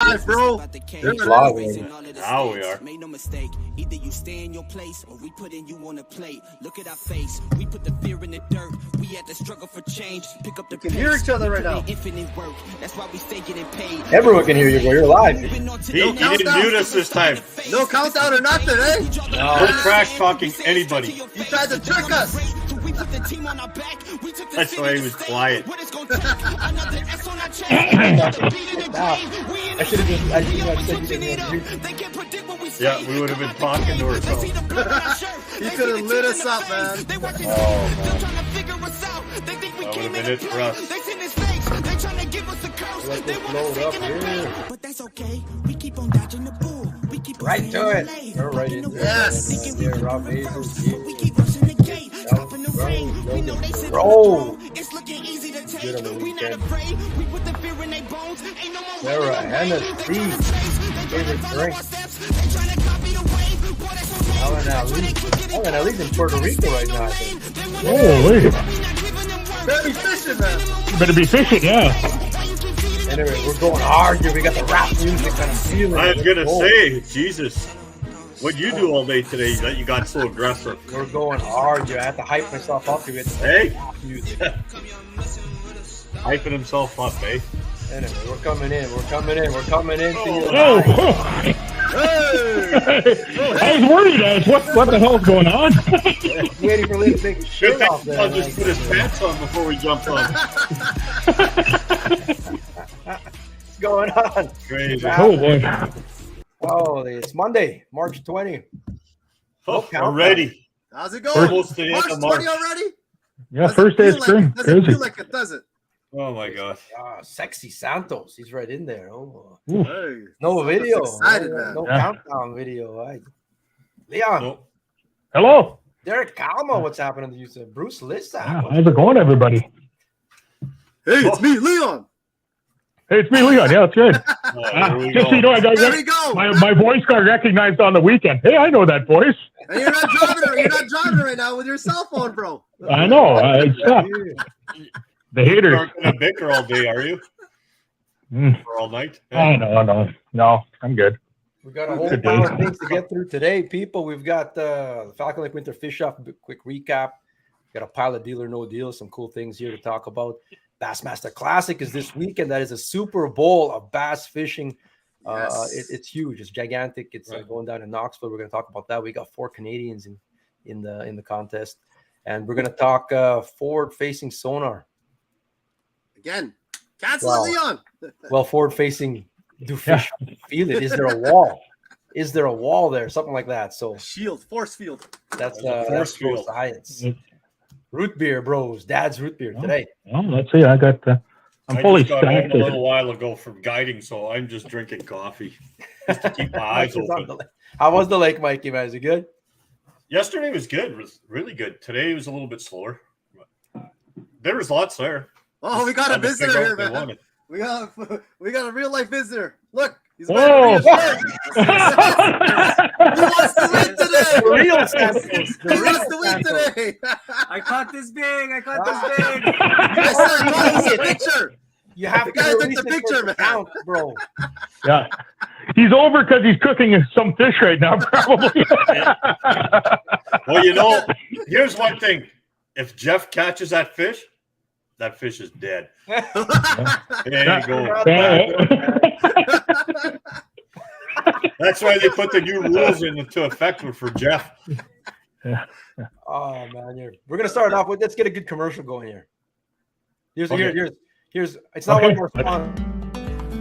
live, bro. It's live. Now we are. Make no mistake. Either you stay in your place or we putting you on a plate. Look at our face. We put the fear in the dirt. We had to struggle for change. Pick up the can hear each other right now. Infinite work. That's why we stay getting paid. Everyone can hear you, bro. You're live. He didn't mute us this time. No countdown or nothing, eh? No trash talking anybody. You tried to trick us. That's why he was quiet. I should have just. I said you didn't. Yeah, we would have been talking to ourselves. He could have lit us up, man. That would have been it for us. But that's okay. We keep on dodging the bull. We keep Right to it. We're right into it. Yes. Yeah, Rob Hazels. We keep rushing the gate. Dropping the rain. We know they sit Bro. It's looking easy to take. Good on the We not weekend. afraid. We put the fear in their bones. Ain't no more Sarah, Hennessy. Favorite drink. At least in Puerto Rico right now, I think. Holy. Better be fishing, man. You better be fishing, yeah. Anyway, we're going hard here. We got the rap music kind of feeling. I was gonna say, Jesus, what'd you do all day today that you got so aggressive? We're going hard here. I had to hype myself up to get the Hey, rap music. hyping himself up, eh? Anyway, we're coming in. We're coming in. We're coming in. Oh, I was worried. What the hell's going on? Waiting for Lee to take his Good shirt thing off there. I'll just put his pants on before we jump on. What's going on? Crazy. Oh, boy. Oh, it's Monday, March 20. Oh, already. How's it going? Almost the end March of 20 March. already? Yeah, first day of spring. Doesn't Crazy. feel like it, does it? Oh my gosh. Sexy Santos. He's right in there. Oh, Hey. no video. Excited, man. No Yeah. countdown video. Right. Leon. Nope. Hello. Derek Kalma. What's happening to you? Sir? Bruce Lissa. Wow, how's it going, everybody? Hey, it's me, Leon. Hey, it's me, Leon. Yeah, it's good. Oh, here we Just so you know, go. There we go. my voice got recognized on the weekend. Hey, I know that voice. And you're not driving right now with your cell phone, bro. I know. The You haters. aren't gonna bicker all day, are you? Mm. Or all night? Oh, no, I'm good. We've got a whole Good pile day. of things to get through today, people. We've got the Falcon Lake Winter Fish Off, quick recap. Got a pile of Deal or No Deal, some cool things here to talk about. Bassmaster Classic is this weekend. That is a Super Bowl of bass fishing. Yes. It's huge. It's gigantic. It's Right. going down in Knoxville. We're going to talk about that. We got 4 Canadians in the contest, and we're going to talk forward-facing Sonar. Again, cancel Wow. it, Leon. Well, forward-facing, do fish feel it? Is there a wall? Is there a wall there? Something like that. So Shield, force field. that's Force that's pro field. science. Mm. Root beer, bros. Dad's root beer today. Well, let's see. I'm I fully just got home stacked. a little while ago from guiding, so I'm just drinking coffee just to keep my eyes open. How was the lake, Mikey? Man, is it good? Yesterday was good. It was really good. Today was a little bit slower. There was lots there. Oh, we got a Had to visitor figure out here, what they man. wanted. We got a real life visitor. Look, he's Whoa. wearing a shirt. He wants to win today. Real Santos. He wants to win today. I caught this big. I caught Wow. this big. I said, no, it's a picture. You have The to guy took release the it picture, for man. count, bro. Yeah. He's over because he's cooking some fish right now, probably. Well, you know, here's one thing. If Jeff catches that fish is dead. There you go. That's why they put the new rules into effect for Jeff. Oh man, we're gonna start off with. Let's get a good commercial going here. Here's. It's not Okay. one more fun.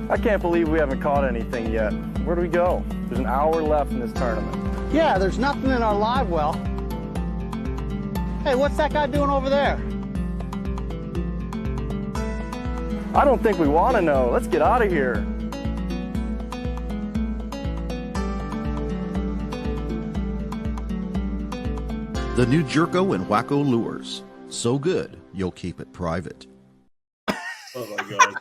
I can't believe we haven't caught anything yet. Where do we go? There's an hour left in this tournament. Yeah, there's nothing in our live well. Hey, what's that guy doing over there? I don't think we want to know. Let's get out of here. The new Jerko and Wacko lures. So good, you'll keep it private. Oh my god.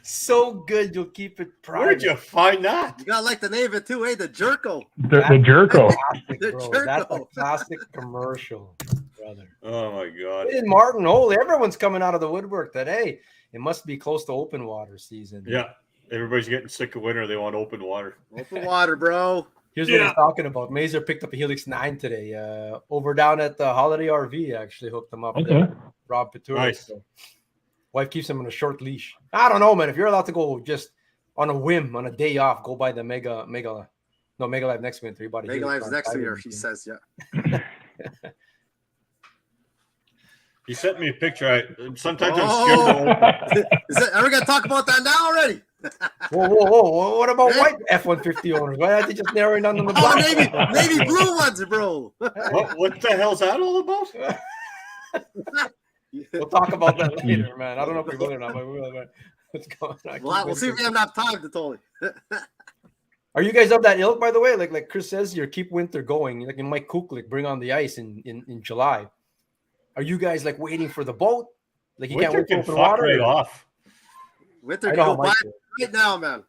So good, you'll keep it private. Where'd you find that? You gotta like the name of it too, eh? The Jerko. The Jerko. Classic, The bro. Jerko. That's a classic commercial, brother. Oh my god. And Martin, holy, everyone's coming out of the woodwork today. It must be close to open water season. Yeah. Everybody's getting sick of winter. They want open water. Open water, bro. Here's what he's talking about. Mazer picked up a Helix 9 today. Over down at the Holiday RV, actually hooked him up. Okay. There. Rob Peturo. Nice. So. Wife keeps him on a short leash. I don't know, man. If you're allowed to go just on a whim, on a day off, go buy the Mega Live next winter. You bought a Mega Helix Live's on next Tiger year, machine. she says, yeah. He sent me a picture. Sometimes I'm scared. Are we gonna talk about that now already? Whoa. What about white F-150 owners? Why aren't they just narrowing down on the black? Navy blue ones, bro. What the hell's that all about? We'll talk about that later, man. I don't know if we will or not, but we will, man. What's going on? We'll see if we have enough time to tell you. Are you guys of that ilk, by the way? Like Chris says here, keep winter going. Like in Mike Kuklik, bring on the ice in July. Are you guys like waiting for the boat? Like you Winter can't wait can for the fuck water? right off. Winter I can know, go Mike by did. right now, man.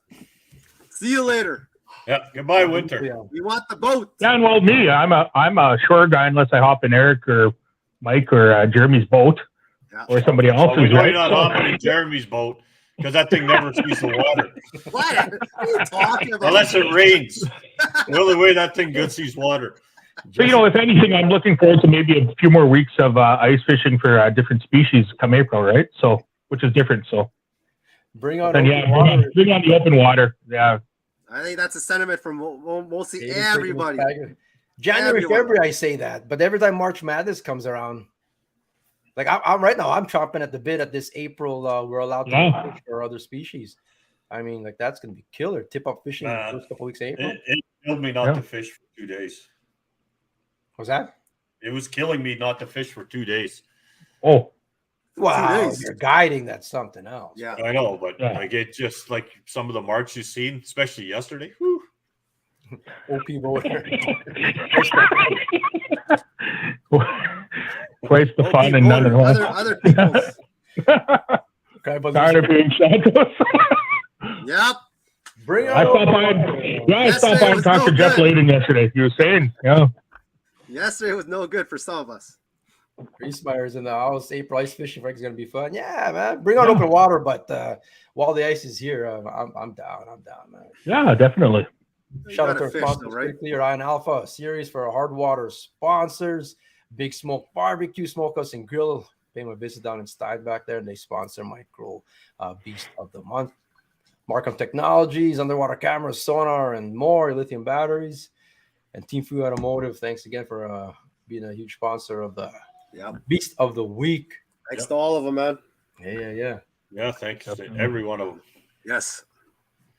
See you later. Yeah, goodbye, winter. Yeah. We want the boat. Yeah, and well, me, I'm a shore guy unless I hop in Eric or Mike or Jeremy's boat or somebody Well, we else's. know Right? you're not hopping in Jeremy's boat because that thing never sees the water What are you talking about? unless it rains. The only way that thing good sees water. So, if anything, I'm looking forward to maybe a few more weeks of ice fishing for different species come April, right? So, which is different. So, Bring on then, open water. bring on the open water. Yeah. I think that's a sentiment from mostly Maybe everybody. January, Everyone. February, I say that, but every time March Madness comes around, like I'm right now, I'm chomping at the bit at this April. We're allowed to fish for other species. I mean, like that's gonna be killer. Tip up fishing in the first couple weeks of April. It killed me not to fish for 2 days. Was that? It was killing me not to fish for 2 days. Oh, Wow, 2 days. you're guiding. That's something else. Yeah. I know, but Yeah. like it just like some of the marks you've seen, especially yesterday. Whew. OP voter. Twice the fun and none of the Other people's. Okay, but Tired of being Santos. Yep. bring on I stopped open by. water. Yeah, I stopped by and was talked to no Jeff good. Layden yesterday. He was saying, yeah. Yesterday was no good for some of us. Griesmeyer's in the house. April ice fishing is going to be fun. Yeah, man. Bring on open water, but while the ice is here, I'm down. I'm down, man. Yeah, definitely. Shout out to gotta our fish, sponsors, though, right? quickly, Ryan Alpha, a series for our hard water sponsors. Big Smoke Barbecue, Smokehouse and Grill. Pay my visit down in Steinbach there, and they sponsor my Grill Beast of the Month. Markham Technologies, underwater cameras, sonar, and more, lithium batteries. And Team Food Automotive, thanks again for being a huge sponsor of the Beast of the Week. Thanks to all of them, man. Yeah. Yeah, thanks to every one of them. Yes.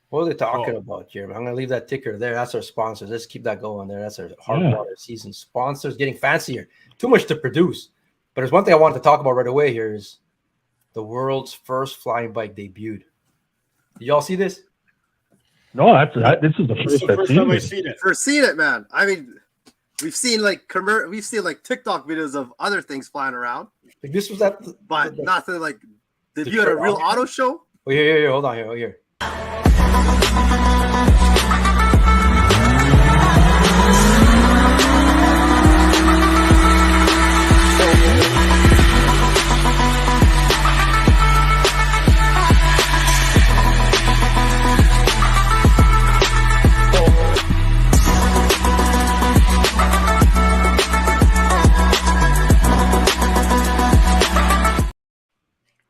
What are they talking about here? I'm going to leave that ticker there. That's our sponsors. Let's keep that going there. That's our hard water season sponsors. Getting fancier. Too much to produce. But there's one thing I wanted to talk about right away here is the world's first flying bike debuted. Did y'all see this? No, this is the It's first the I've first time I've seen. seen it. First seen it, man. I mean, we've seen like TikTok videos of other things flying around, Like this was that. but nothing like debut at a real auto show. Oh, here. Hold on here. Oh, here.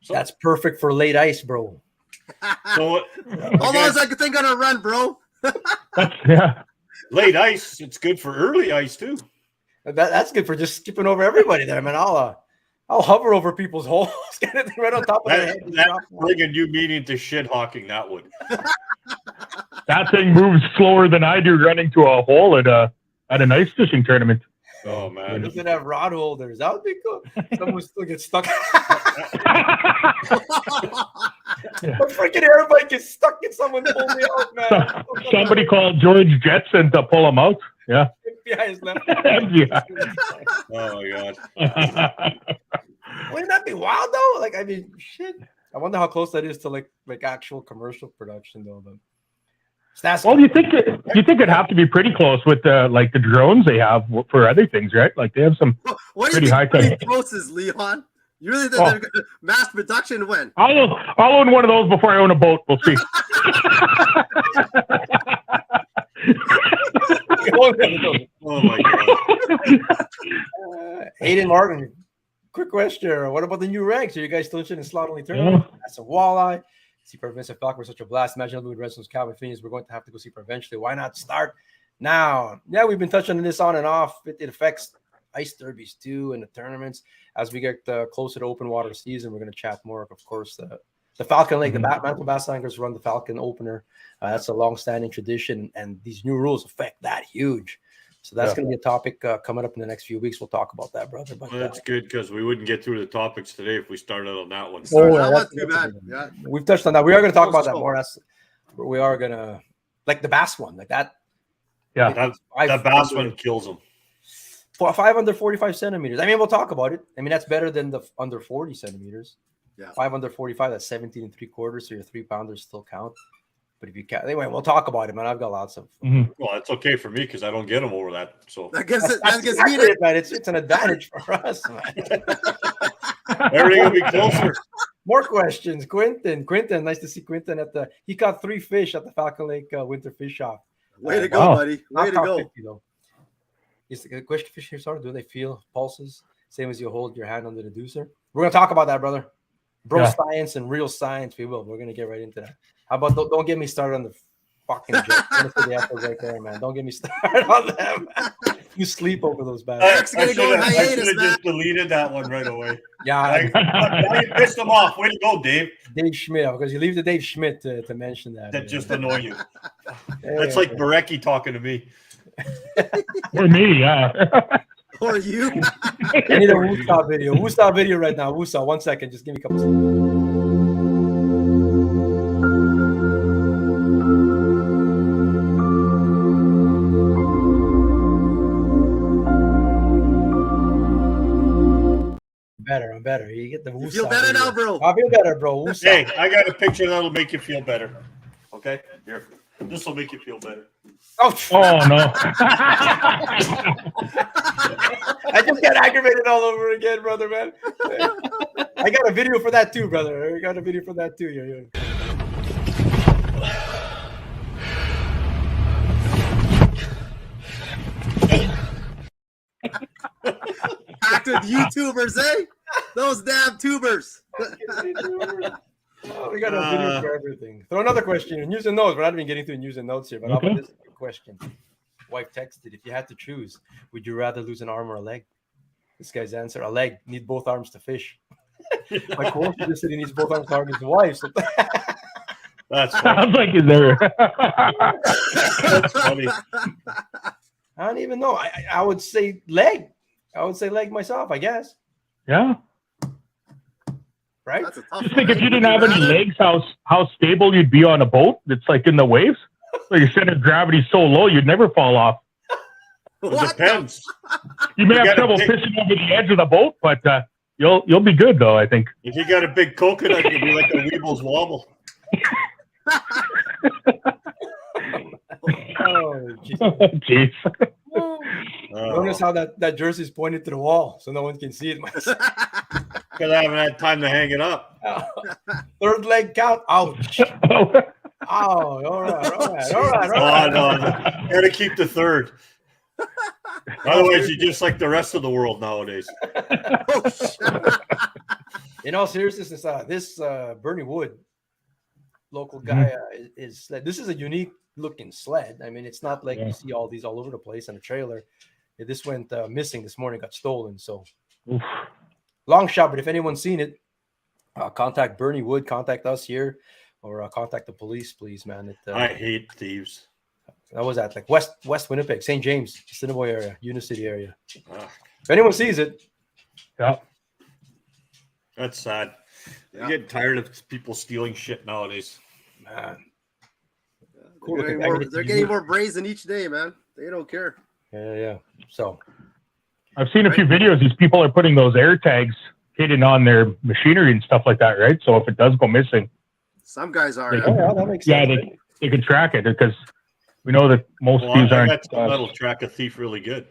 That's perfect for late ice, bro. So How long is that thing gonna run, bro? Yeah. late ice, it's good for early ice too. That's good for just skipping over everybody there, man. I'll hover over people's holes, get it right on top of their head. That's bringing you meaning to shit hawking that would. That thing moves slower than I do running to a hole at an ice fishing tournament. Oh man. Doesn't have rod holders. That would be cool. Someone still gets stuck. My freaking air bike is stuck in someone pull me out, man. Somebody called George Jetson to pull him out. Yeah. FBI is left. Yeah. Oh my god. Wouldn't that be wild though? Like, I mean, shit. I wonder how close that is to like actual commercial production though. But that's Well, you think it'd have to be pretty close with the drones they have for other things, right? Like they have some What do pretty you think high pretty tech. close is, Leon? You really think they're gonna mass production when? I'll own one of those before I own a boat. We'll see. Oh my god. Hayden Martin, quick question. What about the new regs? Are you guys still interested in slot only tournament? That's a walleye. See Vincent Falk was such a blast. Imagine with Redstone's Calvin Phineas. We're going to have to go see eventually. Why not start now? Yeah, we've been touching on this on and off. It affects ice derbies too and the tournaments. As we get closer to open water season, we're going to chat more. Of course, the Falcon Lake, the Mantle Bass Anglers run the Falcon opener. That's a long-standing tradition, and these new rules affect that huge. So that's going to be a topic coming up in the next few weeks. We'll talk about that, brother. But well, that's good because we wouldn't get through the topics today if we started on that one. That's too bad. Yeah. We've touched on that. We are going to talk about that more. We are going to, like the bass one, like that. Yeah, that bass one kills them. 5 under 45 centimeters. I mean, we'll talk about it. I mean, that's better than the under 40 centimeters. Yeah. 5 under 45, that's 17 3/4. So your 3-pounders still count. But if you can't, anyway, we'll talk about it, man. I've got lots of. Well, it's okay for me because I don't get them over that. So that gives me it, man. It's an advantage for us, man. Everything will be closer. More questions, Quentin. Nice to see Quentin he caught 3 fish at the Falcon Lake Winter Fish Off. Way to go, buddy. Way to go. 50, though. Is the question fish here started? Do they feel pulses? Same as you hold your hand under the deucer? We're gonna talk about that, brother. Science and real science. We're gonna get right into that. How about don't get me started on the fucking joke. Right there, man. Don't get me started on them. You sleep over those bastards. I should have just deleted that one right away. Yeah, you pissed them off. Way to go, Dave. Dave Schmidt, because you leave the Dave Schmidt to mention that. That just annoy you. That's like Barecki talking to me. Or me, yeah. Or you. I need a Woosah video. Woosah video right now. Woosah, 1 second. Just give me a couple seconds. I'm better. You get the Woosah. You feel better video. now, bro. I feel better, bro. Woosah. Hey, I got a picture that'll make you feel better. Okay? Here. This will make you feel better. Oh no. I just got aggravated all over again, brother, man. I got a video for that too, brother. I got a video for that too. Yeah. Active YouTubers, eh? Those damn tubers. Oh, we got a video for everything. Throw another question in news and notes. We're not even getting through news and notes here, but how about this question? Wife texted, if you had to choose, would you rather lose an arm or a leg? This guy's answer, a leg. Need both arms to fish. My coach just said he needs both arms to arm his wife. So that's funny. Sounds like he's there. That's funny. I don't even know. I would say leg. I would say leg myself, I guess. Yeah. Right? That's a tough Just think one. if you didn't have any legs, how stable you'd be on a boat. It's like in the waves. So your center of gravity is so low, you'd never fall off. It depends. You may have trouble fishing over the edge of the boat, but you'll be good though, I think. If you got a big coconut, you'll be like a Weebles wobble. Oh, jeez. Notice how that jersey's pointed to the wall, so no one can see it. Because I haven't had time to hang it up. Third leg count. Ouch. Oh, all right. No. Gotta keep the third. Otherwise, you're just like the rest of the world nowadays. In all seriousness, this Bernie Wood, local guy, is this is a unique looking sled. I mean, it's not like you see all these all over the place in a trailer. This went missing this morning, got stolen. So long shot, but if anyone's seen it, contact Bernie Wood, contact us here, or contact the police, please, man. I hate thieves. That was at like West Winnipeg, St. James, Assiniboia area, Unicity area. If anyone sees it, that's sad. I'm getting tired of people stealing shit nowadays. Man. Cool. They're getting more brazen each day, man. They don't care. Yeah. So I've seen a few videos. These people are putting those air tags hidden on their machinery and stuff like that, right? So if it does go missing, some guys are. That makes sense. Yeah, they can track it because we know that most thieves aren't. That'll track a thief really good.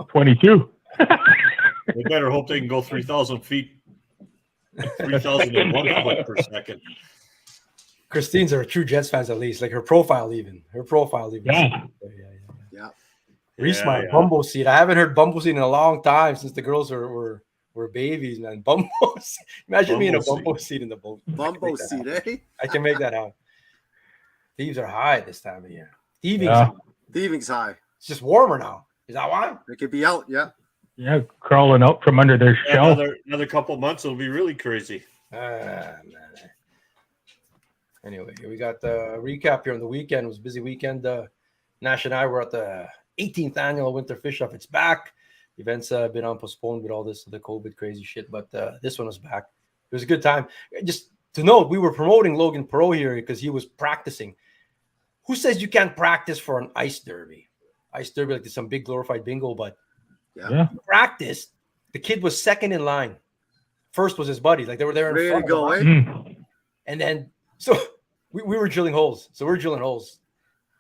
22. They better hope they can go 3,000 feet, 3,001 foot per second. Christine's are true Jets fans, at least. Like her profile, even. Yeah. Yeah. Reese, my Bumbo seat. I haven't heard Bumbo seat in a long time since the girls were babies, man. Bumbo seat. Imagine me in a Bumbo seat in the boat. Bumbo seat, eh? I can make that out. Thieves are high this time of year. Thieving's high. It's just warmer now. Is that why? It could be out, yeah. Yeah, crawling out from under their shell. Another couple months, it'll be really crazy. Man. Anyway, we got the recap here on the weekend. It was a busy weekend. Nash and I were at the 18th annual Winter Fish Off. It's back. Events have been postponed with all this, the COVID crazy shit, but this one was back. It was a good time. Just to note, we were promoting Logan Perot here because he was practicing. Who says you can't practice for an ice derby? Ice derby, like there's some big glorified bingo, but he practiced. The kid was second in line. First was his buddy. Like they were there in front of him. And then, so we were drilling holes. So we're drilling holes.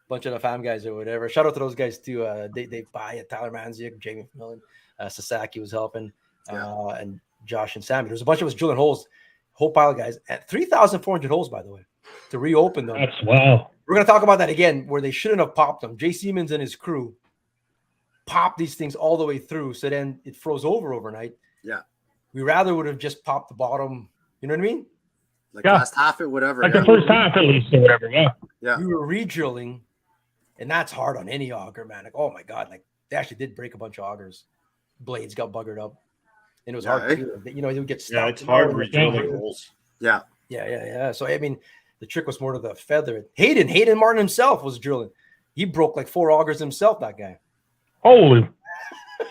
Bunch of the fam guys or whatever. Shout out to those guys too. They buy it. Tyler Manziuk, Jamie McMillan, Sasaki was helping, and Josh and Sammy. There was a bunch of us drilling holes. Whole pile of guys at 3,400 holes, by the way, to reopen them. That's wow. We're gonna talk about that again, where they shouldn't have popped them. Jay Siemens and his crew popped these things all the way through, so then it froze over overnight. Yeah, we rather would have just popped the bottom. You know what I mean? Like last half it, whatever. Like the first half at least, or whatever. Yeah. We were re-drilling, and that's hard on any auger, man. Like, oh my god, like they actually did break a bunch of augers. Blades got buggered up, and it was hard. You know, it would get stuck. Yeah, it's hard re-drilling holes. Yeah. So I mean, the trick was more to the feather. Hayden Martin himself was drilling. He broke like 4 augers himself. That guy. Holy.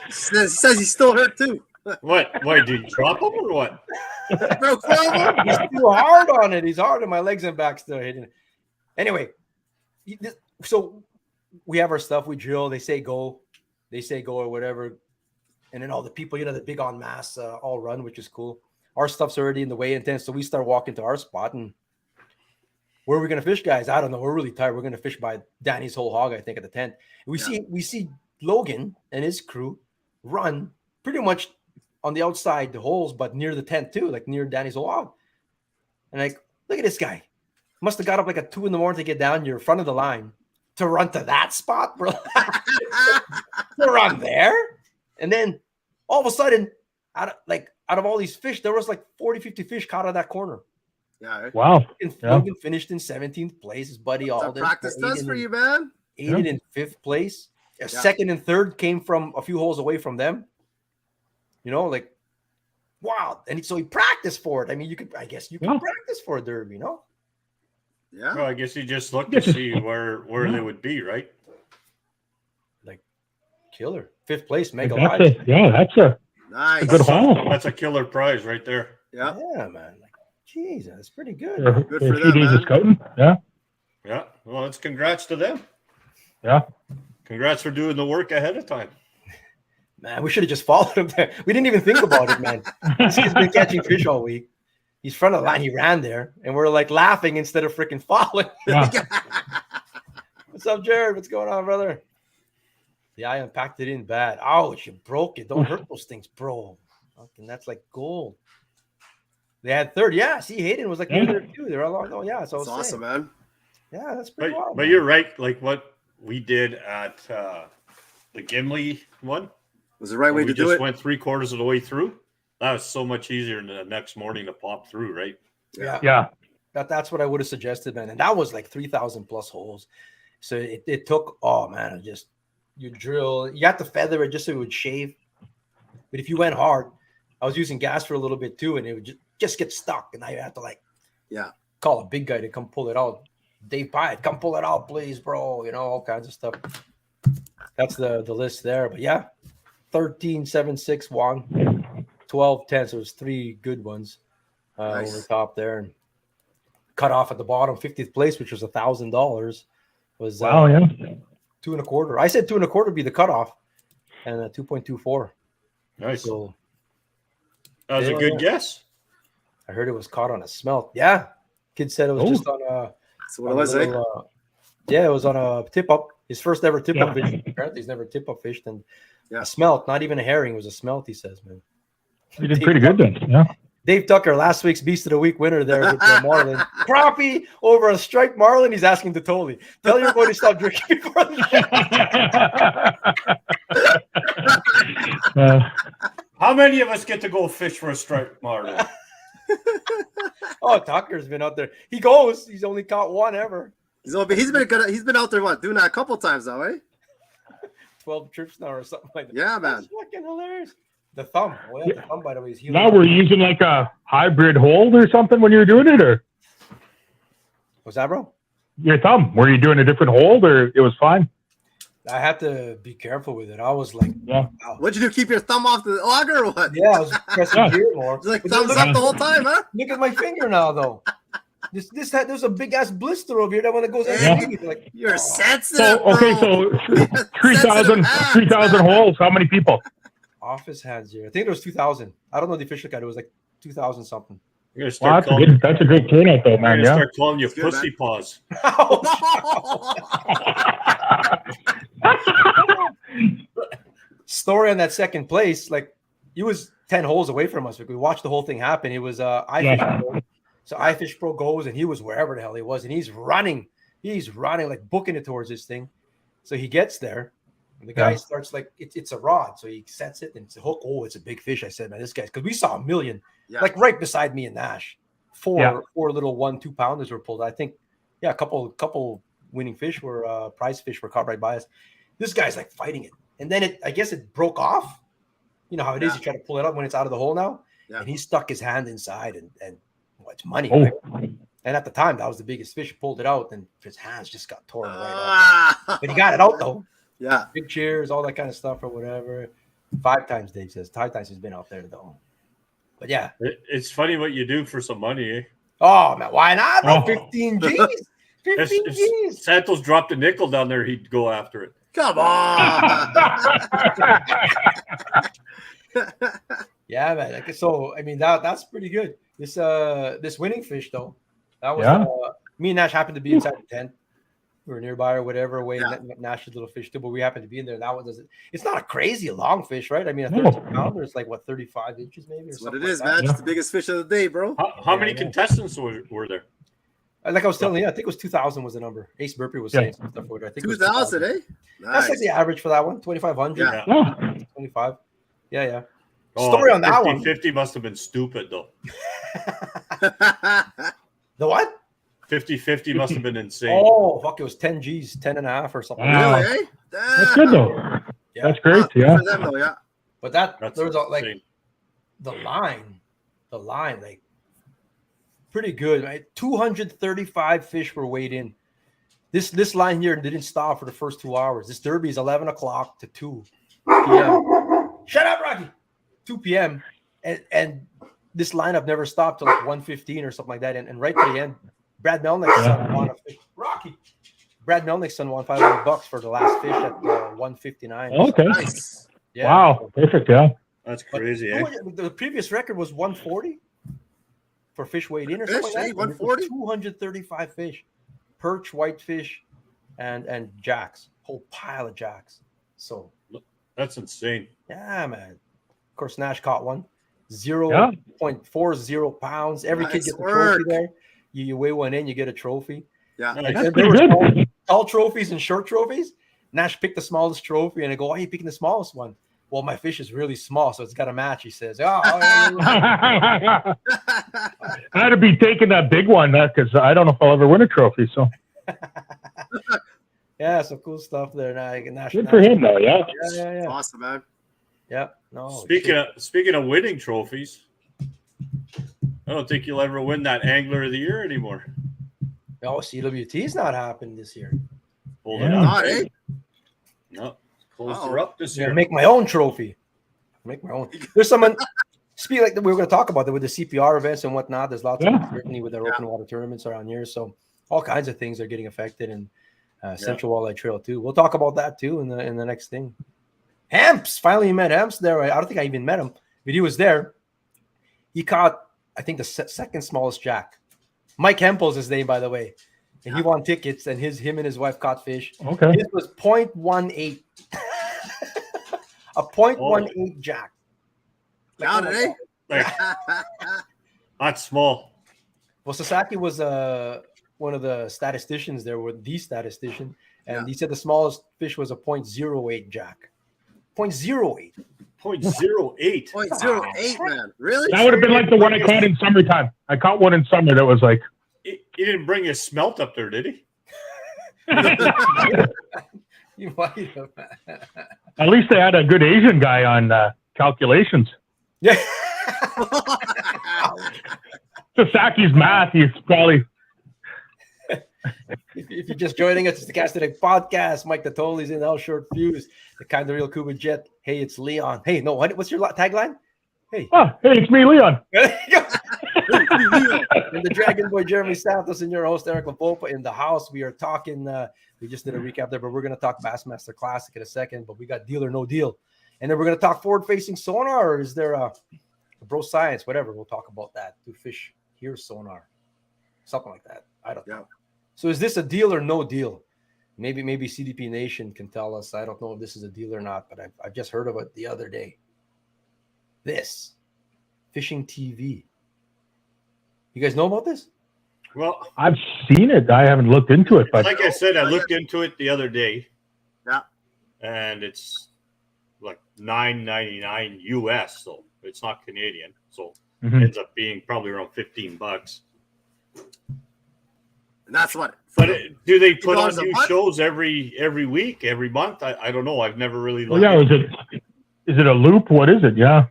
He says he's still hurt too. What? Why did you drop him or what? He's too hard on it. He's hard on my legs and back still. Anyway, so we have our stuff. We drill. They say go or whatever. And then all the people, you know, the big en masse all run, which is cool. Our stuff's already in the weigh-in tent, so we start walking to our spot. And where are we going to fish, guys? I don't know. We're really tired. We're going to fish by Danny's whole hog, I think, at the tent. We see Logan and his crew run pretty much on the outside, the holes, but near the tent too, like near Danny's whole hog. And like, look at this guy. Must have got up like at 2 a.m. to get down your front of the line to run to that spot, bro. To run there. And then all of a sudden, out of all these fish, there was like 40, 50 fish caught out of that corner. Yeah. Wow. Logan finished in 17th place. His buddy Alden. Practice does for you, man. Aided in 5th place. Second and third came from a few holes away from them. You know, like, wow. And so he practiced for it. I mean, I guess you can practice for a derby, no? Yeah. Well, I guess he just looked to see where they would be, right? Like, killer. 5th place, mega That's live. Nice. a good haul. That's a killer prize right there. Yeah. Yeah, man. Like, geez, that's pretty good. Good for for a few them, days man. of scouting. Yeah. Yeah. Well, it's congrats to them. Yeah. Congrats for doing the work ahead of time. Man, we should have just followed him there. We didn't even think about it, man. This kid's been catching fish all week. He's front of the line. He ran there, and we're like laughing instead of freaking following. Yeah. What's up, Jared? What's going on, brother? Yeah, I unpacked it in bad. Ouch, you broke it. Don't hurt those things, bro. Fucking, that's like gold. They had third. Yeah, see, Hayden was like there too. They're all on. Oh, yeah. So That's awesome, man. Yeah, that's pretty wild. But you're right. Like what we did at the Gimli one. Was the right way to do We it? just went 3/4 of the way through. That was so much easier than the next morning to pop through, right? Yeah. That's what I would have suggested, man. And that was like 3,000 plus holes. So it took, oh man, just you drill, you have to feather it just so it would shave. But if you went hard, I was using gas for a little bit too, and it would just get stuck. And I had to call a big guy to come pull it out. Dave Pyatt, come pull it out, please, bro. You know, all kinds of stuff. That's the list there. But yeah, 13, 7, 6, 1, 12, 10. So it was 3 good ones over the top there. And cut off at the bottom, 50th place, which was $1,000. Was 2 1/4. I said 2 1/4 would be the cutoff, and 2.24. Nice. So that was a good guess. I heard it was caught on a smelt. Yeah, kid said it was just on a. So what was it? Yeah, it was on a tip up. His first ever tip up fish. Apparently, he's never tip up fished, and a smelt, not even a herring, it was a smelt. He says, man. You did pretty good then. Yeah. Dave Tucker, last week's Beast of the Week winner there with the Marlin. Crappie over a striped Marlin. He's asking Totally. Tell your boy to stop drinking before the How many of us get to go fish for a striped marlin? Oh, Tucker's been out there. He goes. He's only caught one ever. He's been out there doing that a couple times now, eh? 12 trips now or something like that. Yeah, man. That's fucking hilarious. The thumb. Oh, yeah, the thumb, by the way, is healing. Now we're using like a hybrid hold or something when you were doing it, or What's that, bro? your thumb? Were you doing a different hold, or it was fine? I had to be careful with it. I was like, Yeah. wow. What'd you do? Keep your thumb off the auger or what? Yeah, I was pressing gear more. It's like But thumbs look, up the whole time, huh? look at my finger now, though. There's a big ass blister over here that when it goes Yeah. underneath, like, You're oh. sensitive, So okay, bro. so 3,000 holes. How many people? Office hands here. I think it was 2,000. I don't know the official count. It was like 2,000 something. You're gonna Wow, start that's a great turnout, though, We're man. gonna Yeah. start calling you Good, pussy man. paws. Story on that second place, like he was 10 holes away from us. We watched the whole thing happen. It was iFish Pro. So iFish Pro goes and he was wherever the hell he was, and he's running like booking it towards this thing. So he gets there, and the guy starts like it's a rod, so he sets it and it's a hook. Oh, it's a big fish. I said, man, this guy's because we saw a million, like right beside me and Nash. Four little 1-2 pounders were pulled. I think, a couple winning fish were prize fish were caught right by us. This guy's like fighting it, and then I guess it broke off. You know how it is. You try to pull it up when it's out of the hole now, and he stuck his hand inside, and well, it's money. Oh. Right? And at the time, that was the biggest fish. He pulled it out, and his hands just got torn right off. But he got it out though. Yeah. Big cheers, all that kind of stuff or whatever. 5 times, Dave says. 5 times he's been out there though. But yeah. It's funny what you do for some money, eh? Oh man, why not? Bro? Oh. 15 G's. 15 G's. If Santos dropped a nickel down there, he'd go after it. Come on. Yeah, man. Like, so I mean that's pretty good. This winning fish though, that was me and Nash happened to be inside the tent. We were nearby or whatever, waiting Nash's little fish too, but we happened to be in there. That one doesn't. It's not a crazy long fish, right? I mean, a 13 pounder is like what 35 inches maybe. Or That's what something it is, like man. that. It's the biggest fish of the day, bro. How many contestants were there? Like I was telling you, I think it was 2,000 was the number. Ace Burpee was saying some stuff for it. I think 2,000, eh? That's Nice. like the average for that one. 2,500. Yeah. 25. Yeah. Oh, Story on that one. 50 must have been stupid though. The what? 50-50 must have been insane. Oh, fuck. It was 10 G's, 10 and a half or something. Wow. Really, eh? That's good though. Yeah. That's great. Good Yeah. for them, though, yeah. But That's there was like insane. the line, like pretty good. Right? 235 fish were weighed in. This line here didn't stop for the first 2 hours. This derby is 11 o'clock to 2 p.m. Shut up, Rocky. 2 p.m. And this lineup never stopped till like 1:15 or something like that. And right to the end, Brad Melnick's son won a fish. Rocky. Brad Melnick's son won $500 for the last fish at 159. Okay. Nice. Yeah. Wow. Perfect. Yeah. That's But crazy, eh? the previous record was 140 for fish weighed in or Fish, something like eh? that. 140? 235 fish, perch, whitefish, and jacks. Whole pile of jacks. So That's insane. yeah, man. Of course, Nash caught one. 0.40 pounds. Every kid Nice gets a work. trophy there. You weigh one in, you get a trophy. Yeah. Nice. That's And there pretty were good. tall trophies and short trophies. Nash picked the smallest trophy, and I go, "Why are you picking the smallest one?" Well, my fish is really small, so it's got a match. He says, I'd be taking that big one because I don't know if I'll ever win a trophy. So yeah, some cool stuff there. Nash, good for him, though. Yeah. Yeah. Awesome, man. Yeah. No. Speaking of winning trophies, I don't think you'll ever win that Angler of the Year anymore. Oh, CWT's not happening this year. Hold Yeah. it up. Not, eh? No, closed her up this Yeah, year. make my own trophy. Make my own. There's someone. Speak like we were going to talk about that with the CPR events and whatnot. There's lots of uncertainty with their open water tournaments around here, so all kinds of things are getting affected, and Central Walleye Trail too. We'll talk about that too in the next thing. Hemps finally met Hemps there. I don't think I even met him, but he was there. He caught, I think, the second smallest jack. Mike Hempel's his name, by the way, and he won tickets. And him and his wife caught fish. Okay. This was 0.18, a 0.18 jack. Got it, eh? Like, That's small. Well, Sasaki was one of the statisticians there, with the statistician, and he said the smallest fish was a 0.08 jack. 0.08. 0.08. 0.08, man. Really? That would have been like the one I caught in summertime. I caught one in summer that was like. He didn't bring his smelt up there, did he? You might have. At least they had a good Asian guy on calculations. Yeah. Sasaki's math, he's probably. If you're just joining us, it's the Cast Today podcast. Mike the Totali's in L Short Fuse, the kind of real Cuba Jet. Hey, it's Leon. Hey, no, what's your tagline? Hey. Oh, hey, it's me, Leon. And the Dragon Boy Jeremy Santos and your host Eric Lapopa in the house. We are talking. We just did a recap there, but we're going to talk Bassmaster Classic in a second. But we got Deal or No Deal, and then we're going to talk forward-facing sonar. Or is there a bro science? Whatever. We'll talk about that. Do fish hear sonar? Something like that. I don't know. So is this a deal or no deal? Maybe CDP Nation can tell us. I don't know if this is a deal or not, but I've just heard of it the other day. This fishing TV. You guys know about this? Well, I've seen it. I haven't looked into it, but like I said, I looked into it the other day. Yeah. And it's like $9.99 US, so it's not Canadian. So it ends up being probably around $15. And that's what. But do they put on $50 a new month? shows every week, every month? I don't know. I've never really well, looked. yeah, is it a loop? What is it? Yeah.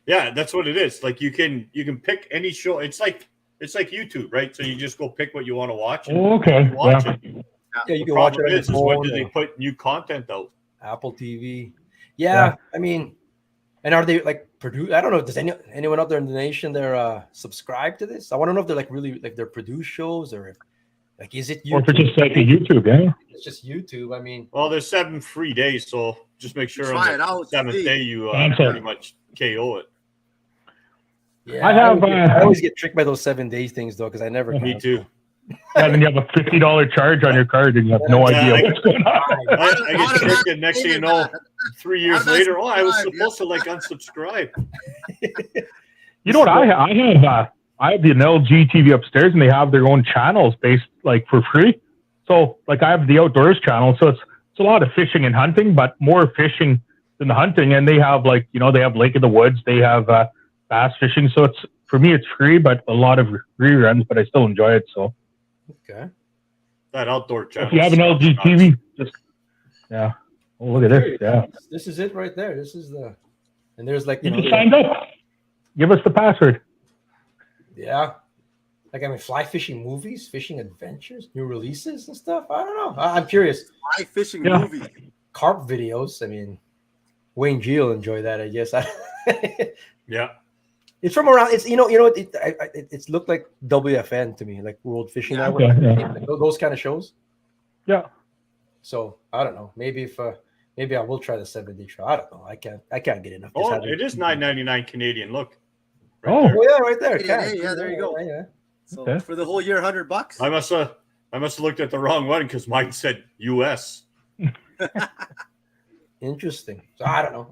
Yeah, that's what it is. Like you can pick any show. It's like YouTube, right? So you just go pick what you want to watch. And Okay. watch Yeah. it. Yeah, you The can watch it problem on is your when phone do they or put new content out? Apple TV. Yeah, I mean, and are they like produce? I don't know. Does anyone out there in the nation they're subscribed to this? I want to know if they're like really like they're produced shows or if, like is it YouTube? Or if it's just like a YouTube, yeah. It's just YouTube. I mean, Well, there's 7 free days, so just make sure Try on it the out, 7th see. day you Answer. pretty much KO it. yeah, I have, I always get tricked by those 7 days things though because I never. Me too. Yeah, then you have a $50 charge on your card and you have no Yeah, idea what's going on. I get tricked, and next thing you know, 3 years How did I later, I was subscribe? supposed to like unsubscribe. You know what? I have the LG TV upstairs, and they have their own channels based like for free. So like I have the outdoors channel, so it's a lot of fishing and hunting, but more fishing than the hunting. And they have like they have Lake of the Woods, they have bass fishing. So it's for me it's free, but a lot of reruns, but I still enjoy it. So Okay. That outdoor channel. if you have an LG TV, just oh, look at this, yeah. This is it right there. This is the, and there's like You just signed up. Give us the password. yeah. Like, I mean, fly fishing movies, fishing adventures, new releases and stuff. I don't know. I'm curious. Fly fishing Yeah. movie. Carp videos. I mean, Wayne G will enjoy that, I guess. Yeah. It's from around. It's it's looked like WFN to me, like World Fishing Yeah. Network, Yeah. those kind of shows. Yeah. So I don't know. Maybe maybe I will try the 7-day trial. I don't know. I can't get enough. Just Oh, having- it is $9.99 Canadian. Look. Oh, Oh yeah, right there. Yeah, there you go. Yeah. So Okay. for the whole year, $100. I must have looked at the wrong one because mine said US. Interesting. So I don't know.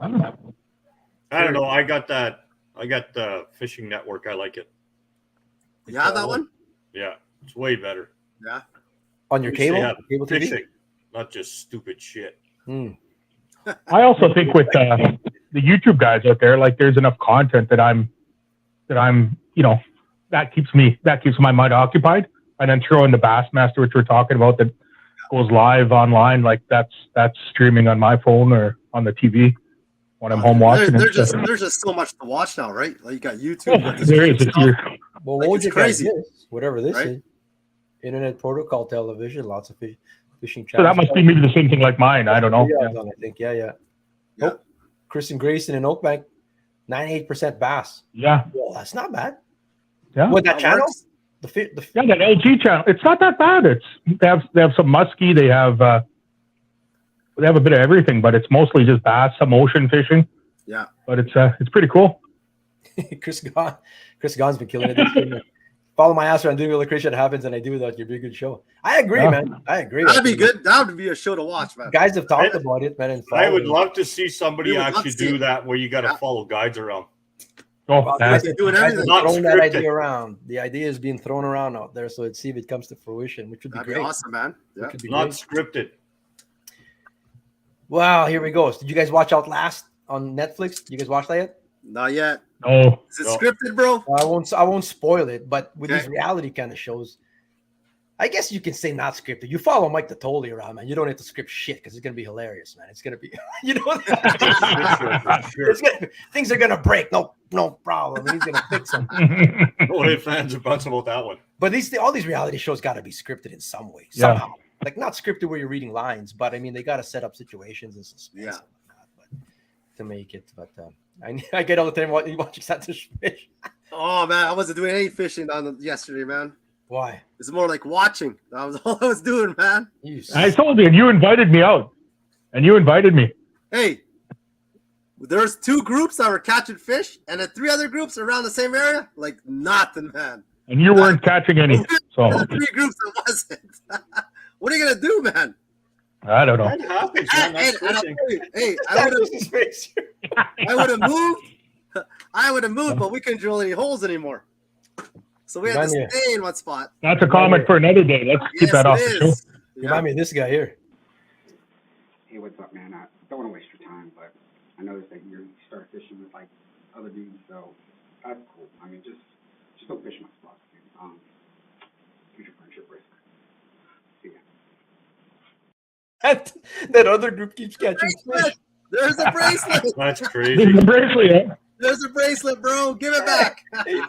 I don't know. I got the fishing network. I like it. You have that one? Yeah, it's way better. Yeah. On your At least they cable, have cable TV. fishing, not just stupid shit. Hmm. I also think with the YouTube guys out there, like there's enough content that I'm that keeps my mind occupied, and then throw in the Bassmaster, which we're talking about, that goes live online. Like that's streaming on my phone or on the TV when I'm home watching. There's it. just so much to watch now, right? Like you got YouTube. You got this There is. great stuff. Well, Like, what would it's you guys crazy. this? Whatever this Right? is. Internet protocol television, lots of fishing So that channels. must be maybe the same thing like mine. I don't know. Yeah, Yeah. I think. Yeah. Yeah. Oh, Chris and Grayson in Oakbank, 98% bass. Yeah. Well, that's not bad. Yeah. What, that That channel? works. The Yeah, that LG channel. It's not that bad. They have some muskie. They have a bit of everything, but it's mostly just bass, some ocean fishing. Yeah. But it's pretty cool. Chris Gahn's been killing it. This year. Follow my ass around doing all the crazy shit happens, and I do that. You'd be a good show. I agree, Yeah. man. I agree. That'd be good. That would be a show to watch, man. Guys have talked about it, man. And I would following. love to see somebody We would love actually to see do it. that where you got to Yeah. follow guides around. Oh, Well, that's They're doing guys are everything. Not throwing that scripted. idea around. The idea is being thrown around out there, so let's see if it comes to fruition, which would be That'd be great. awesome, man. Yeah. Which would be Not great. scripted. Wow, here we go. Did you guys watch Outlast on Netflix? Did you guys watch that yet? Not yet. no. Is it No. scripted, bro? I won't spoil it, but with Okay. these reality kind of shows, I guess you can say not scripted. You follow Mike Tolley around, man. You don't have to script shit because it's gonna be hilarious, man. It's gonna be, you know, Sure. things are gonna break. No problem. He's gonna fix them. No ifs, ands, or buts about that one. But all these reality shows got to be scripted in some way, Yeah. somehow. Like not scripted where you're reading lines, but I mean they got to set up situations and suspense Yeah. and whatnot, but to make it. But I get all the time watching Santa's Fish. Oh man, I wasn't doing any fishing yesterday, man. Why? It's more like watching. That was all I was doing, man. You I told you, and you invited me out. And you invited me. Hey, there's 2 groups that were catching fish, and then 3 other groups around the same area. Like nothing, man. And you weren't catching any. So And the 3 groups that wasn't. What are you gonna do, man? I don't know. That happens, man. Hey, That's and I'll fishing. tell you, hey, I Santa's would his face. have moved, but we couldn't drill any holes anymore. So we had to Remind me. stay in one spot. That's a comment for another day. Let's keep that off the show. Remind me of this guy here. Hey, what's up, man? I don't want to waste your time, but I noticed that you start fishing with like other dudes, so that's cool. I mean, just don't fish my spots, dude. Future friendship risk. See ya. That other group keeps catching fish. There's a bracelet. That's There's crazy. the bracelet, eh? There's a bracelet, bro. Give it back. Hey,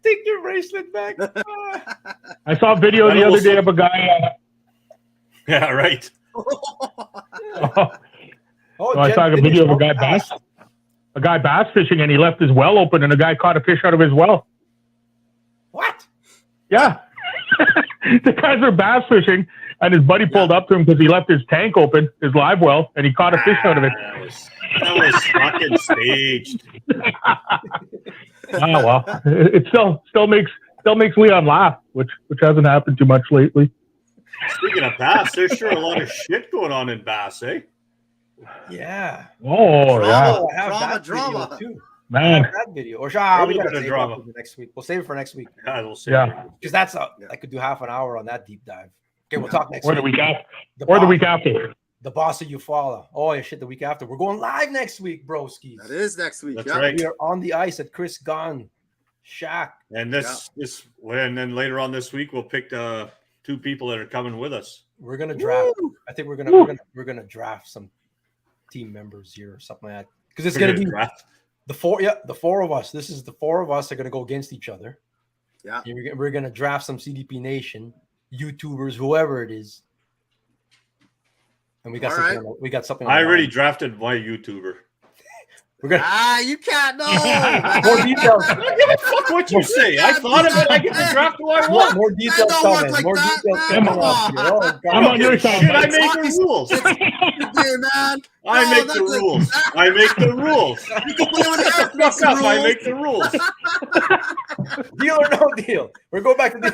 take your bracelet back. I saw a video the other day of a guy. Yeah, right. I saw a video of a guy bass fishing, and he left his well open, and a guy caught a fish out of his well. What? Yeah. The guys are bass fishing, and his buddy pulled up to him because he left his tank open, his live well, and he caught a fish out of it. That was fucking staged. Oh well, it still makes Leon laugh, which hasn't happened too much lately. Speaking of bass, there's sure a lot of shit going on in bass, eh? Yeah. Oh yeah, I have that drama. video too. man. That video. Or we A gotta little bit of save it drama. for the next week. We'll save it for next week Yeah, we'll see. Yeah. because that's I could do half an hour on that deep dive. Okay, we'll talk next Or the week. week after. The Or the boss- week after. The boss of you follow. Oh yeah, shit. The week after, we're going live next week, broskies. That is next week. That's yeah. right. We are on the ice at Chris Gunn Shack. And then later on this week we'll pick 2 people that are coming with us. We're gonna draft. I think we're gonna draft some team members here or something like that because it's gonna be draft. the 4 of us. This is the 4 of us are gonna go against each other. Yeah. We're gonna draft some CDP Nation YouTubers, whoever it is, and we got All something. right. We got something. I on already line. drafted my YouTuber. We're gonna You can't know. more details. Fuck what you say. I thought of it. I get to draft who I want. More details don't work coming. like More that, details man. coming up here. Oh, God. I'm on your side. Shit, I Mike. make the rules. Yeah, man. I No, make that's the like rules. that. I make the rules. You can play with Shut the fuck up. I make the rules. Deal or no deal. We're going back to deal.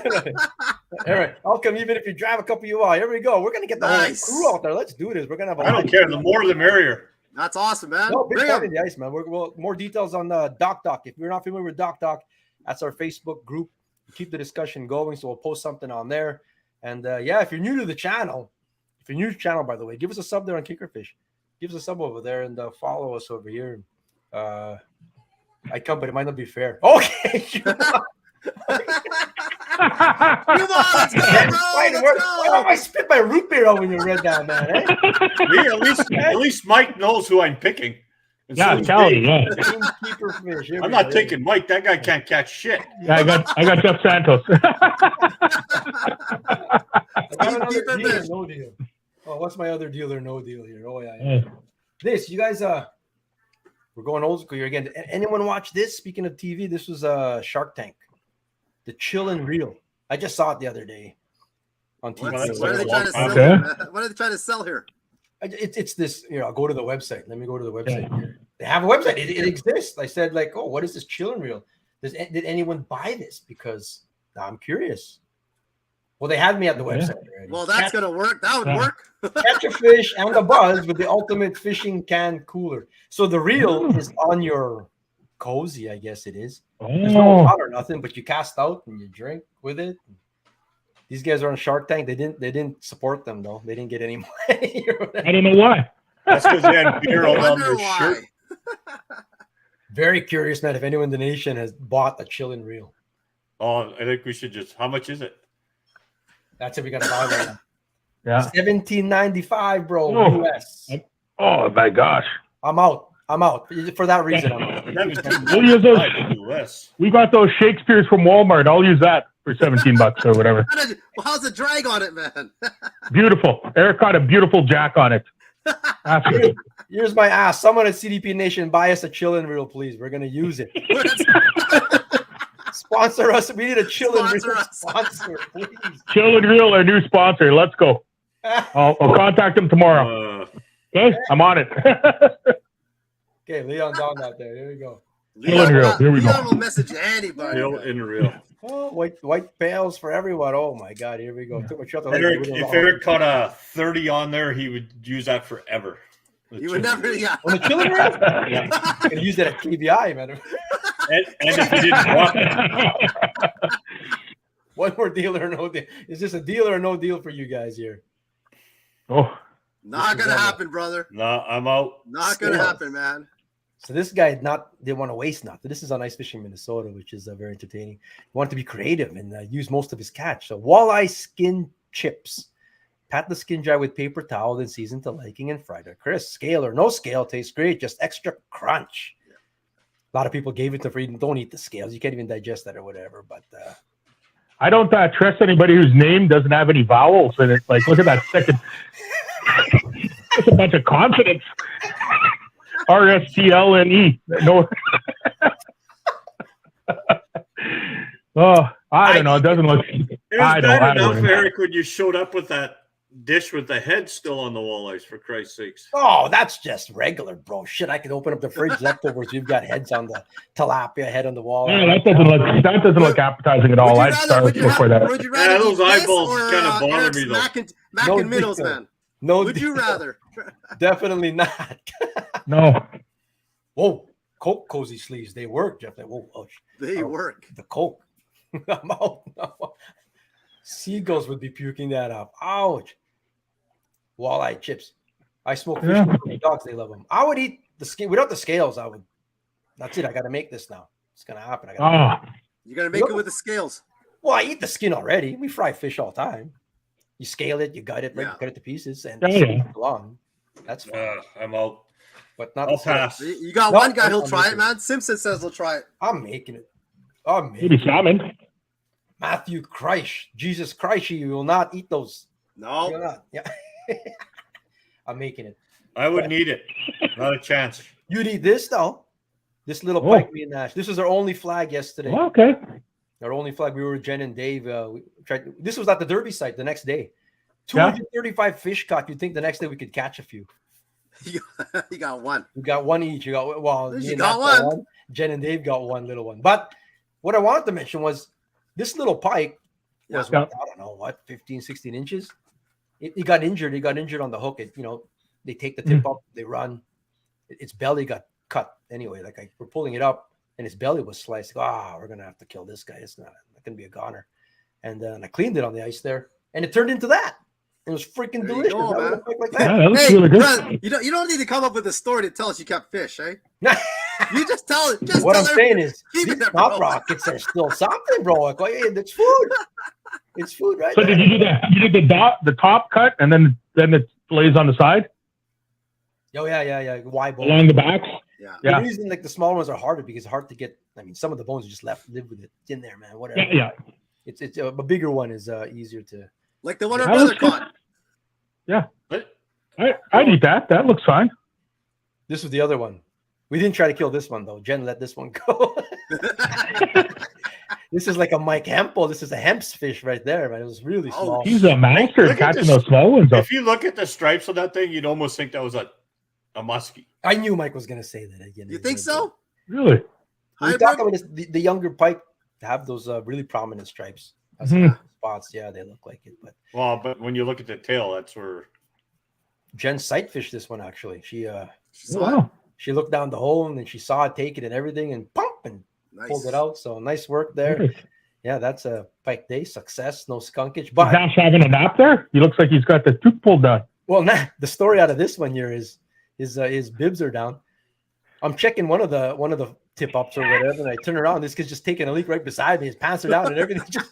All right, I'll come even if you drive a couple of you out. Here we go. We're gonna get the Nice. whole crew out there. Let's do this. We're gonna have. I don't care. The more, the merrier. That's awesome, man. No, big Bring fun 'em. in the ice, man. We'll more details on Doc. If you're not familiar with Doc, that's our Facebook group. Keep the discussion going, so we'll post something on there. And yeah, if you're new to the channel, by the way, give us a sub there on Kickerfish. Give us a sub over there and follow us over here. I come, but it might not be fair. Okay. Come on, let's go, bro. Why Let's don't go. I spit my root beer out when you read that, man? Eh? Me, at least Mike knows who I'm picking. And Yeah, so does Callie, Dave. yeah. Keeper fish. Here I'm we not go. taking Mike. That guy can't catch shit. Yeah, I got Jeff Santos. I got another Keeper deal or fish. no deal. Oh, what's my other deal or no deal here? Oh yeah. Yeah. This, you guys, we're going old school here again. Anyone watch this? Speaking of TV, this was Shark Tank, the Chill and Reel. I just saw it the other day on TV. What are they trying to sell? Okay. Here? What are they trying to sell here? It's this. I'll go to the website. Let me go to the website. Here. They have a website. It exists. I said, like, oh, what is this Chill and Reel? Did anyone buy this? Because I'm curious. Well, they had me at the website already. Well, that's gonna work. That would work. Catch a fish and the buzz with the ultimate fishing can cooler. So the reel is on your cozy, I guess it is. There's no Oh, water or nothing, but you cast out and you drink with it. These guys are on Shark Tank. They didn't support them though. They didn't get any money. I don't know why. That's because they had beer all on Wonder their why. shirt. Very curious, man. If anyone in the nation has bought a chill and reel, Oh, I think we should just. How much is it? that's it. We got to buy one. Yeah. $17.95, bro. Oh. US. Oh my gosh. I'm out. For that reason. I'm out. That was We'll use those. US. We got those Shakespeare's from Walmart. I'll use that for $17 or whatever. How's the drag on it, man? Beautiful. Eric got a beautiful jack on it. Absolutely. Here's my ask. Someone at CDP Nation, buy us a chill and reel, please. We're gonna use it. Sponsor us. We need a chill and reel sponsor, please. Chill and Reel, our new sponsor. Let's go. I'll contact them tomorrow. Okay, I'm on it. Okay, Leon Don out there. Here we go. Chill and Reel. Here we go. Leon will message anybody. Chill and Reel. Oh, white pails for everyone. Oh my God, here we go. Took my shot. Eric, if Eric caught a 30 on there, he would use that forever. You would never, yeah. On the chill and reel? Yeah. You can use that at KBI, man. And if he didn't drop it. One more deal or no deal. Is this a deal or no deal for you guys here? Oh, Not gonna happen, brother. No, I'm out. Not gonna happen, man. So this guy didn't want to waste nothing. This is on Ice Fishing Minnesota, which is very entertaining. He wanted to be creative and use most of his catch. So walleye skin chips. Pat the skin dry with paper towel, then season to liking and fry to crisp. Scale or no scale tastes great. Just extra crunch. A lot of people gave it to free. Don't eat the scales. You can't even digest that or whatever. But I don't trust anybody whose name doesn't have any vowels in it. Like, look at that second. It's a bunch of confidence. RSTLNE. No. Oh, I don't know. It doesn't look. It was bad enough, Eric, when you showed up with that dish with the head still on the walleyes, for Christ's sakes. oh, that's just regular, bro. Shit, I can open up the fridge leftovers. You've got heads on the tilapia, head on the wall. Yeah, that doesn't look appetizing at all. I'd start before that. Would you rather Yeah, those eat this eyeballs or, kind of bother Eric's me, though. Mac No and minnows, deal. man? No, Would you rather? Definitely not. No. Whoa, Coke cozy sleeves. They work, Jeff. Whoa, oh, They work. the Coke. I'm out. No. Seagulls would be puking that up. Ouch. Walleye chips. I smoke fish with my dogs. They love them. I would eat the skin without the scales. I would. That's it. I got to make this now. It's gonna happen. You're gonna make it with the scales. Well, I eat the skin already. We fry fish all the time. You scale it, you gut it, right? Yeah. You cut it to pieces, and Yeah. That's fine. I'm out. But not I'll the scales. pass. You got No, one guy who'll I'm try it, making man. Simpson says he'll try it. I'm making it. I'm making Maybe it. salmon. Matthew Christ, Jesus Christ, you will not eat those. No. You'll not. Yeah. I'm making it. I wouldn't eat it. Not a chance. You'd eat this though. This little pike me and Nash. This was our only flag yesterday. Oh, okay. Our only flag. We were with Jen and Dave. We tried. This was at the Derby site the next day. 235 fish caught. You'd think the next day we could catch a few. You got one. We got one each. You got me You and got Nat one. Jen and Dave got one little one. But what I wanted to mention was this little pike was Yeah. I don't know what 15, 16 inches. He got injured. He got injured on the hook. They take the tip up, they run. Its belly got cut anyway. We're pulling it up, and its belly was sliced. We're gonna have to kill this guy. It's not gonna be a goner. And then I cleaned it on the ice there, and it turned into that. It was freaking There delicious. you go, I man. would have like Yeah, that. that looks Hey, really good. Brad, you don't need to come up with a story to tell us you kept fish, eh? You just tell it. Just What tell I'm everybody. saying is, Keep these it, top bro. rockets are still something, bro. Like, hey, it's food. It's food, right? So did you do that? You did the top cut, and then it lays on the side Oh yeah. Why bone? along the back. Yeah. The Yeah. reason the smaller ones are harder because it's hard to get. I mean, some of the bones are just live with it in there, man. Whatever. Yeah. It's a bigger one is easier to. Like the one our That brother looks good. caught. Yeah. I'd eat that. That looks fine. This was the other one. We didn't try to kill this one though. Jen let this one go. This is like a Mike Hempel. This is a Hemp's fish right there, man. It was really Oh, small. He's a master Look at at catching this. those small ones. Up. If you look at the stripes on that thing, you'd almost think that was a muskie. I knew Mike was gonna say that again. You think so? Really? We Hybrid? talk about this, the younger pike have those really prominent stripes. That's Mhm. spots. Yeah, they look like it. But Well, but when you look at the tail, that's where. Jen sight fished this one actually. She Wow. She looked down the hole and then she saw it, take it and everything, and pump and pulled it out. So nice work there. Nice. Yeah, that's a pike day success. No skunkage, Is but Dash having a nap there? He looks like he's got the tooth pulled down. well, nah, the story out of this one here is his bibs are down. I'm checking one of the tip ups or whatever, and I turn around. This kid's just taking a leak right beside me. His pants are down and everything. Just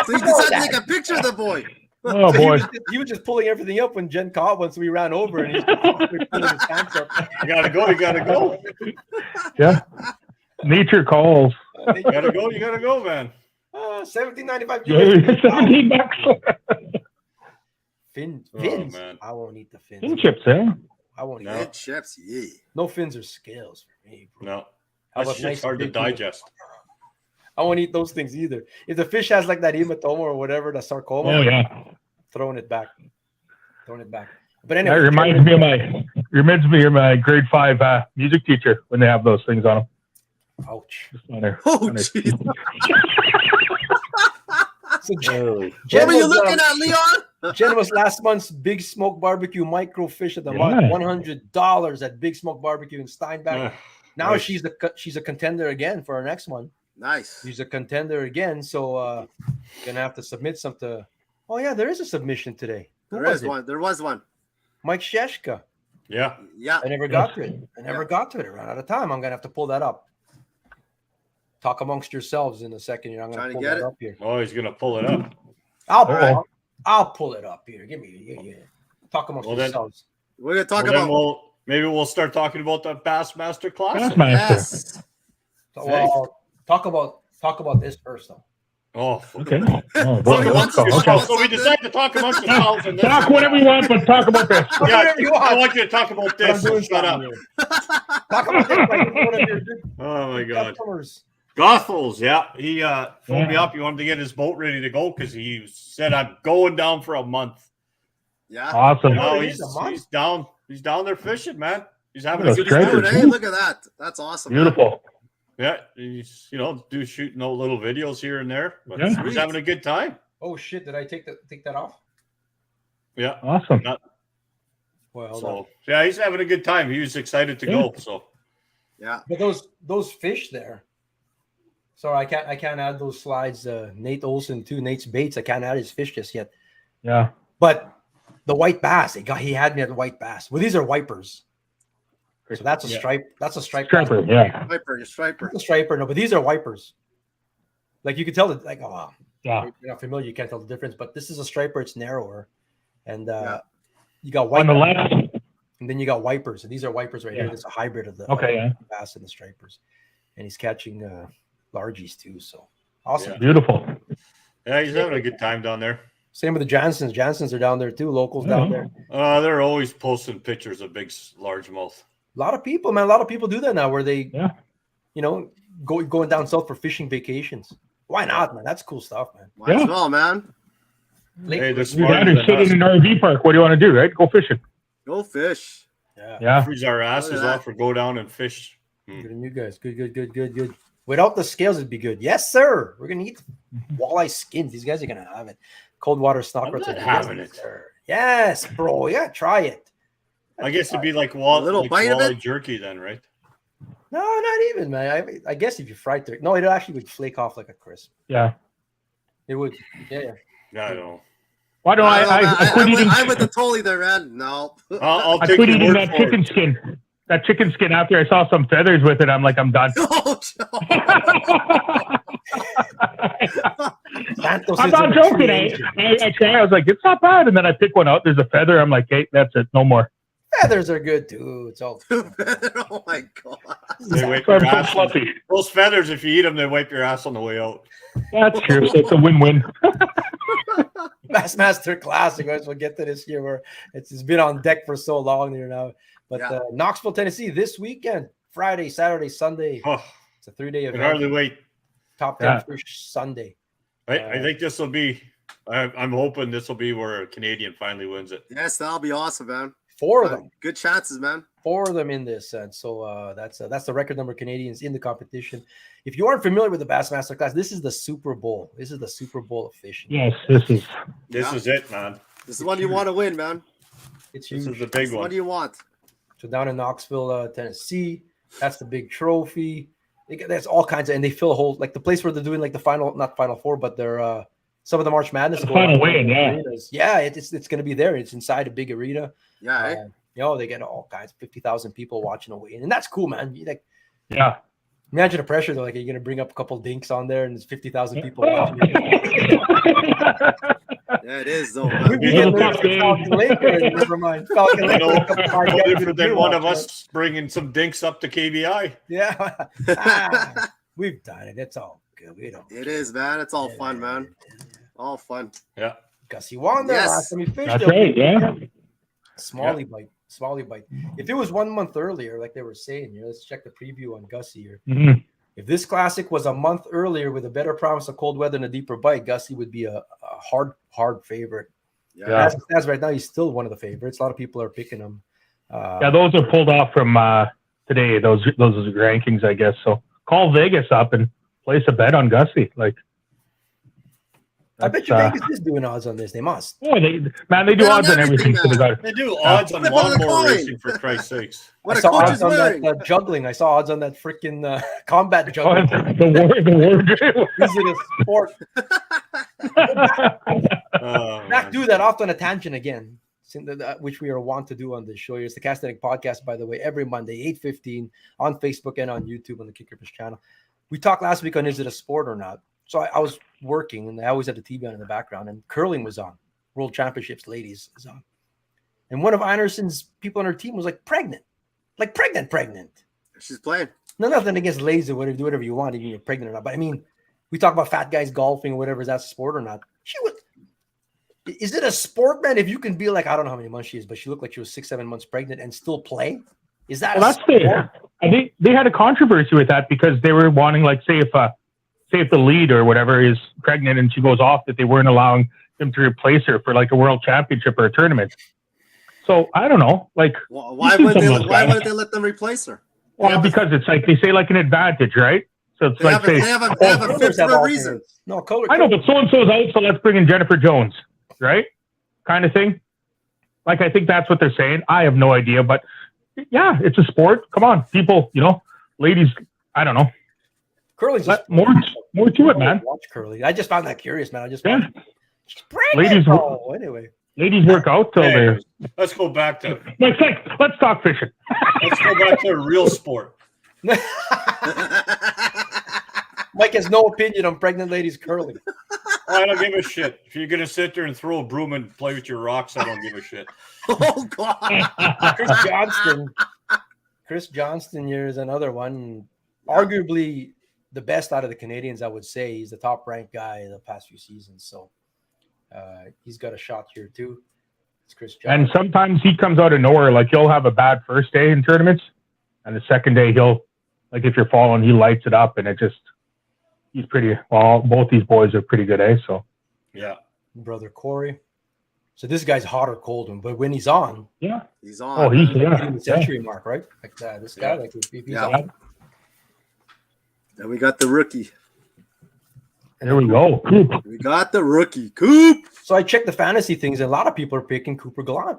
So you decided to take a picture of the boy. Oh, so boy. he was just pulling everything up when Jen caught one, so we ran over and he's just pulling his pants up. You gotta go. You gotta go. Yeah. Nature calls. You gotta go. You gotta go, man. $17.95. Yeah, $17. Fins. Oh, man. I won't eat the fins. Fin chips, eh? I won't eat No. it. Good chips, yeah. No fins or scales for me, bro. No, How that's about just nice hard to big meal? digest. I won't eat those things either. If the fish has like that hematoma or whatever, the sarcoma, Oh, yeah. throwing it back. But That anyway, reminds me of my grade 5 music teacher when they have those things on them. ouch. Just on there. Oh, on there. jeez. So What Jen were you was, looking at, Leon? Jen was last month's Big Smoke Barbecue microfish of the month, Yeah. $100 at Big Smoke Barbecue in Steinbach. Now Nice. she's a contender again for our next one. Nice. She's a contender again, so gonna have to submit something. Oh yeah, there is a submission today. Who There was is it? one. There was one. Mike Sheshka. Yeah. Yeah. I never got to it. I got to it. I ran out of time. I'm gonna have to pull that up. Talk amongst yourselves in a second here. I'm gonna Trying to pull get that it? up here. Oh, he's gonna pull it up. I'll pull it up here. Give me yeah. Talk amongst Well, then- yourselves. We're gonna talk Well, then about. maybe we'll start talking about the Bassmaster Classic. Bassmaster. Yes. So, well, talk about this first though. Oh, Okay. Oh, So well, he let's wants go. to talk Okay. about so we decided to talk amongst ourselves. And Talk whatever you want, but talk about this. Yeah, Whatever you want. I want you to talk about But I'm this. So doing shut up. something here. Talk about this like one of your good Oh my God. customers. Gothels, yeah. He phoned me Yeah. up. He wanted to get his boat ready to go because he said, I'm going down for a month. Yeah. Awesome. Oh, No, it is a month? he's down. He's down there fishing, man. He's having Look a at good those time. Dude, treasures. hey, look at that. That's awesome. man. Beautiful. Yeah, he's shooting out little videos here and there, but Yeah. he's having a good time. Oh shit! Did I take that off? Yeah. Awesome. Well, So yeah, he's having a good time. He was excited to go. So Yeah. but those fish there. Sorry, I can't add those slides. Nate Olson too. Nate's baits. I can't add his fish just yet. Yeah. But the white bass, he had me at the white bass. Well, these are wipers. So that's a Yeah. stripe. That's a stripe. Striper. Yeah. Striper, your striper. That's a striper. No, but these are wipers. Like you can tell that. Like, oh wow. Yeah. You're not familiar. You can't tell the difference. But this is a striper. It's narrower, and Yeah. you got white On the left. and then you got wipers. And these are wipers right here. Yeah. There's a hybrid of the Okay. Yeah. bass and the stripers, and he's catching largies too. So awesome. Yeah. Beautiful. yeah, he's having a good time down there. Same with the Jansons. Jansons are down there too. Locals down there. They're always posting pictures of big largemouth. A lot of people, man. A lot of people do that now, where they, Yeah. going down south for fishing vacations. Why not, man? That's cool stuff, man. Might as Yeah. well, man. Lake- Hey, they're Your smarter dad than is sitting us. in an RV park. What do you want to do, right? Go fishing. Go fish. yeah. Yeah. Freeze our asses Look at off or go down and fish. Good on you guys. Good. Without the scales, it'd be good. Yes, sir. We're gonna eat walleye skins. These guys are gonna have it. Cold water stock I'm rods. not are having yes, it. sir. Yes, bro. Yeah, try it. I guess it'd be like little bite of walleye it? jerky then, right? No, not even, man. I guess if you fried it, no, it actually would flake off like a crisp. Yeah. It would. Yeah. Yeah, I know. Why don't I quit eating? I went to totally there, man. No. I'll I take quit your eating word that for chicken it. skin. That chicken skin after I saw some feathers with it. I'm like, I'm done. Oh, Santos I'm is not a joking. true I angel. try. I was like, it's not bad. And then I pick one out. There's a feather. I'm like, hey, that's it. No more. Feathers are good too. It's all. Oh my god. They wipe So your I'm so ass. fluffy. Those feathers, if you eat them, they wipe your ass on the way out. That's true. So it's a win-win. Bassmaster Classic. Guys, we'll get to this year where it's been on deck for so long here now. But Yeah. Knoxville, Tennessee, this weekend, Friday, Saturday, Sunday. Oh, It's a 3-day I can event. hardly wait. Top 10 Yeah. fish Sunday. I think this will be. I'm hoping this will be where a Canadian finally wins it. Yes, that'll be awesome, man. Four of them. Good chances, man. 4 of them in this, and so that's the record number of Canadians in the competition. If you aren't familiar with the Bassmaster Class, this is the Super Bowl. This is the Super Bowl of fishing. Yes, this is. This Yeah. is it, man. This is one you want to win, man. It's This huge. is the This big is what one. do you want? So down in Knoxville, Tennessee, that's the big trophy. That's all kinds of, and they fill a whole, like the place where they're doing like the final, not Final Four, but they're some of the March Madness. Final weigh-in, yeah. Yeah, it's going to be there. It's inside a big arena. Yeah. They get all kinds, 50,000 people watching a weigh-in, and that's cool, man. Yeah. Imagine the pressure though. Like you're going to bring up a couple dinks on there, and there's 50,000 people watching. Yeah, it is though. We get Falcon Lakers, never mind. Falcon Lakers. No different than one of us bringing some dinks up to KBI. Yeah. We've done it. It's all good. We don't. It is, man. It's all fun, man. All fun. Yeah. Gussie won there last time he fished. That's right, yeah. Smalley bite. If it was 1 month earlier, like they were saying, let's check the preview on Gussie here. Mm-hmm. If this classic was a month earlier with a better promise of cold weather and a deeper bite, Gussie would be a hard favorite. Yeah. As right now, he's still one of the favorites. A lot of people are picking him. Those are pulled off from today. Those are rankings, I guess. So call Vegas up and place a bet on Gussie. Like, I bet you Vegas is doing odds on this. They must. Oh, they do odds on everything. They do odds on lawnmower racing, for Christ's sakes. I saw odds on that juggling. I saw odds on that freaking combat juggling. The war. Is it a sport? Back do that off on a tangent again, which we are wont to do on this show. It's the Castanet Podcast, by the way, every Monday, 8:15 on Facebook and on YouTube on the Kicker Fish channel. We talked last week on is it a sport or not? So I was working, and I always had the TV on in the background, and curling was on. World Championships ladies is on. And one of Einerson's people on her team was like pregnant. She's playing. No, nothing against ladies or whatever. Do whatever you want, even if you're pregnant or not. But I mean, we talk about fat guys golfing or whatever. Is that a sport or not? Is it a sport, man? If you can be like, I don't know how many months she is, but she looked like she was 6-7 months pregnant and still play. Is that a sport? I think they had a controversy with that because they were wanting, like, say if the lead or whatever is pregnant and she goes off, that they weren't allowing them to replace her for like a world championship or a tournament. So I don't know, like, why wouldn't they let them replace her? Well, because it's like they say like an advantage, right? So it's like they have a fifth for a reason. No, I know, but so and so's out, so let's bring in Jennifer Jones, right? Kind of thing. Like, I think that's what they're saying. I have no idea, but yeah, it's a sport. Come on, people, ladies. I don't know. Curling's more to it, man. Watch curling. I just found that curious, man. Ladies. Anyway, ladies work out till they're. Let's go back to. Let's talk fishing. Let's go back to a real sport. Mike has no opinion on pregnant ladies curling. I don't give a shit. If you're gonna sit there and throw a broom and play with your rocks, I don't give a shit. Oh God, Chris Johnston here is another one. Arguably the best out of the Canadians, I would say. He's the top-ranked guy in the past few seasons, so he's got a shot here too. It's Chris Johnston. And sometimes he comes out of nowhere. Like, he'll have a bad first day in tournaments, and the second day he'll, like, if you're following, he lights it up, and he's pretty. Well, both these boys are pretty good, So yeah, brother Corey. So this guy's hot or cold, but when he's on, he's on. Oh, he's the century mark, right? Like this guy, like if he's on. Then we got the rookie. There we go. Coop. We got the rookie, Coop. So I checked the fantasy things, and a lot of people are picking Cooper Gallant.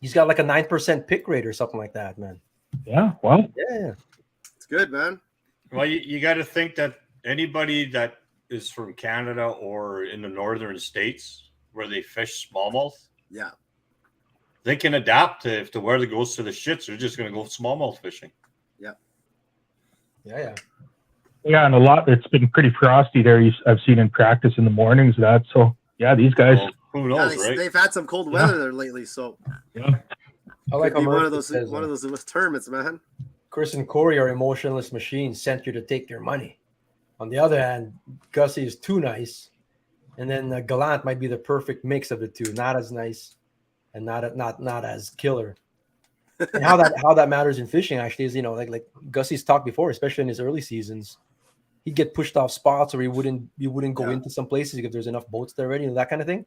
He's got like a 9% pick rate or something like that, man. Yeah, well. Yeah. It's good, man. Well, you got to think that anybody that is from Canada or in the northern states where they fish smallmouth, they can adapt to if the weather goes to the shits. They're just going to go smallmouth fishing. Yeah, and it's been pretty frosty there. I've seen in practice in the mornings so yeah, these guys. Well, who knows, right? They've had some cold weather there lately, so I like one of those tournaments, man. Chris and Corey are emotionless machines sent you to take your money. On the other hand, Gussie is too nice, and then Gallant might be the perfect mix of the two. Not as nice, and not as killer. And how that matters in fishing actually is, like Gussie's talked before, especially in his early seasons, he'd get pushed off spots, or he wouldn't go into some places if there's enough boats there already, that kind of thing.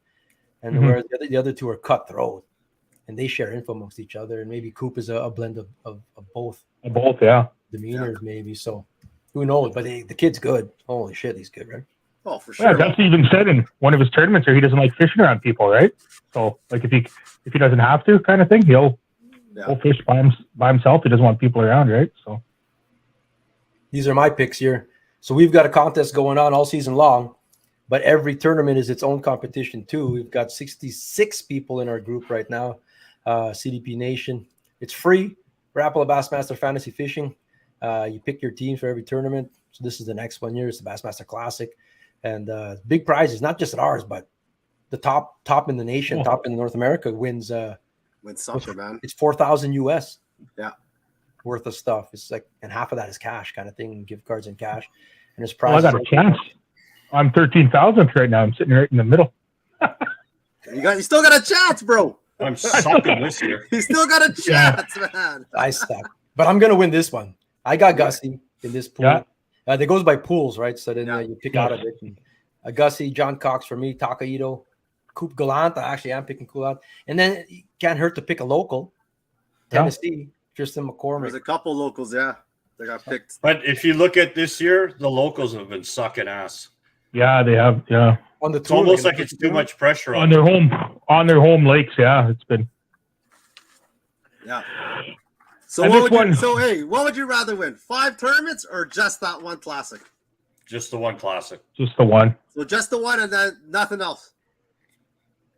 And whereas the other two are cutthroat, and they share info amongst each other. And maybe Coop is a blend of both. Both, yeah. Demeanors, maybe. So who knows? But the kid's good. Holy shit, he's good, right? Oh, for sure. Yeah, Gussie even said in one of his tournaments he doesn't like fishing around people, right? So, like, if he doesn't have to, kind of thing, he'll Go fish by himself. He doesn't want people around, right? So these are my picks here. So we've got a contest going on all season long, but every tournament is its own competition too. We've got 66 people in our group right now. CDP Nation. It's free. Rapala Bassmaster Fantasy Fishing. You pick your team for every tournament. So this is the next one here. It's the Bassmaster Classic, and big prizes, not just at ours, but the top in the nation, top in North America wins. Wins something, man. It's 4,000 US. Yeah, worth of stuff. It's like, and half of that is cash, kind of thing, gift cards and cash. And it's I got a chance. I'm 13,000th right now. I'm sitting right in the middle. you still got a chance, bro. I'm sucking this year. You still got a chance, man. I suck, but I'm gonna win this one. I got Gussie in this pool. Yeah. It goes by pools, right? So then you pick out of it. And, Gussie, John Cox for me, Takahito, Coop Gallant. I actually am picking Gallant, and then it can't hurt to pick a local. Tennessee, Tristan McCormick. There's a couple locals, they got picked. But if you look at this year, the locals have been sucking ass. Yeah, they have. Yeah, on the it's almost like it's too much pressure on their home lakes. Yeah, it's been. Yeah. So what would you rather win? 5 tournaments or just that one classic? Just the one classic. Just the one. So just the one and then nothing else.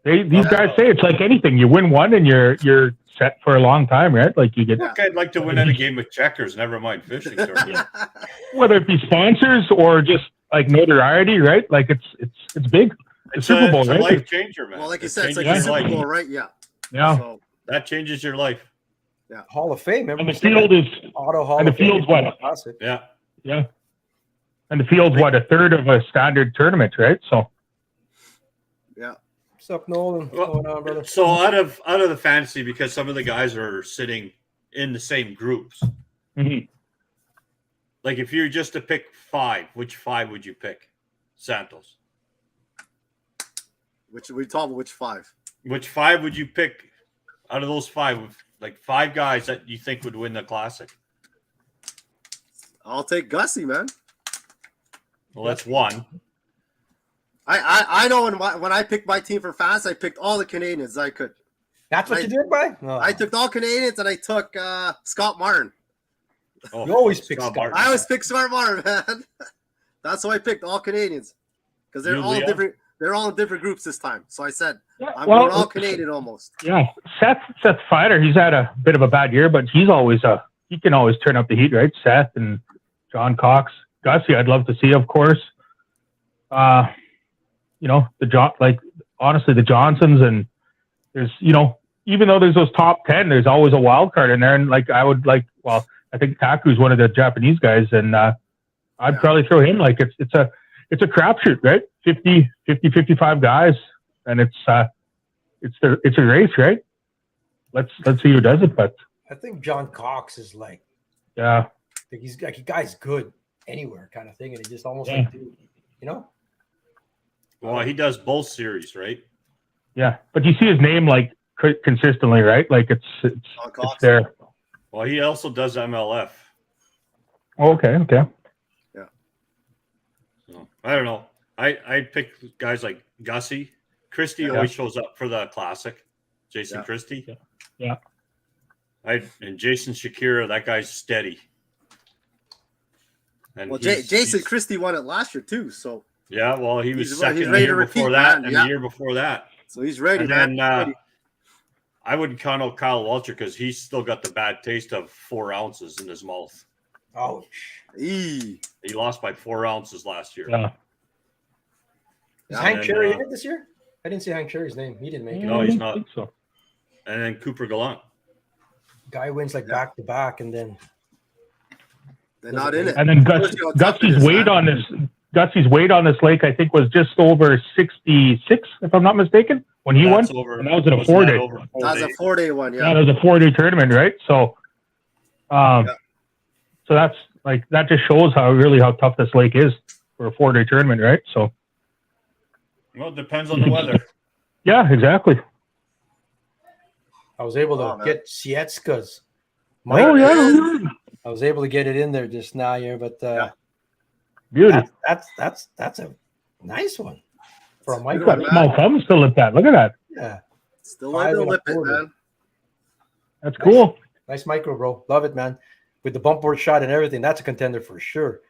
These guys say it's like anything. You win one and you're set for a long time, right? Like you get. Look, I'd like to win at a game of checkers. Never mind fishing tournament. Whether it be sponsors or just like notoriety, right? Like it's big. It's Super Bowl, it's right? a life changer, man. Well, like you said, it's like a Super Bowl, right? Yeah. Yeah. So, that changes your life. Yeah. Hall of Fame. And the field is Auto Hall. And the field's what? Yeah. Yeah. And the field's what, a third of a standard tournament, right? So. Yeah. What's up, Nolan? What's going on, brother? So out of the fantasy, because some of the guys are sitting in the same groups. Mm-hmm. Like if you're just to pick 5, which 5 would you pick? Santos. Which 5? Which 5 would you pick out of those 5? Like 5 guys that you think would win the classic? I'll take Gussie, man. Well, that's one. I know when I picked my team for fast, I picked all the Canadians I could. That's what you did, Brian? Oh. I took all Canadians and I took Scott Martin. Oh, you always pick Scott. I always pick Scott Martin, man. That's why I picked all Canadians because they're all different. They're all in different groups this time. So I said I'm going all Canadian almost. Yeah, Seth Fighter. He's had a bit of a bad year, but he can always turn up the heat, right? Seth and John Cox, Gussie. I'd love to see, of course. Honestly, the Johnsons, and there's, even though there's those top 10, there's always a wild card in there. And I think Taku's one of the Japanese guys, and I'd probably throw him. Like it's a crapshoot, right? 50, 55 guys, and it's a race, right? Let's see who does it. But I think John Cox is like, yeah, I think he's like, a guy's good anywhere kind of thing, and he just almost Well, he does both series, right? Yeah, but you see his name like consistently, right? Like it's there. Well, he also does MLF. Oh, okay. Yeah. So, I don't know. I pick guys like Gussie. Christie always shows up for the classic. Jason Christie. Yeah. And Jason Shakira, that guy's steady. And Jason Christie won it last year too, so. Yeah, well, he was second he's the ready year to repeat, before that, man. and the year before that. So he's ready, and man. then I wouldn't count out Kyle Walter because he's still got the bad taste of 4 ounces in his mouth. Oh, he lost by 4 ounces last year. Yeah. Is Hank Cherry in it this year? I didn't see Hank Cherry's name. He didn't make it. No, he's not. I think so. And then Cooper Gallant. Guy wins like back to back, and then they're not in it. And then Gussie's weight on this lake, I think, was just over 66, if I'm not mistaken, when he won. And that was in a 4-day. That was a 4-day one, yeah. Yeah, that was a 4-day tournament, right? So, so that's like that just shows how tough this lake is for a 4-day tournament, right? So, well, it depends on the weather. Yeah, exactly. I was able to get Sietska's. I was able to get it in there just now here, but beauty. That's a nice one for a micro. Got small thumbs to lip at. Look at that. Yeah, still like to lip it, man. That's cool. Nice micro, bro. Love it, man. With the bump board shot and everything, that's a contender for sure.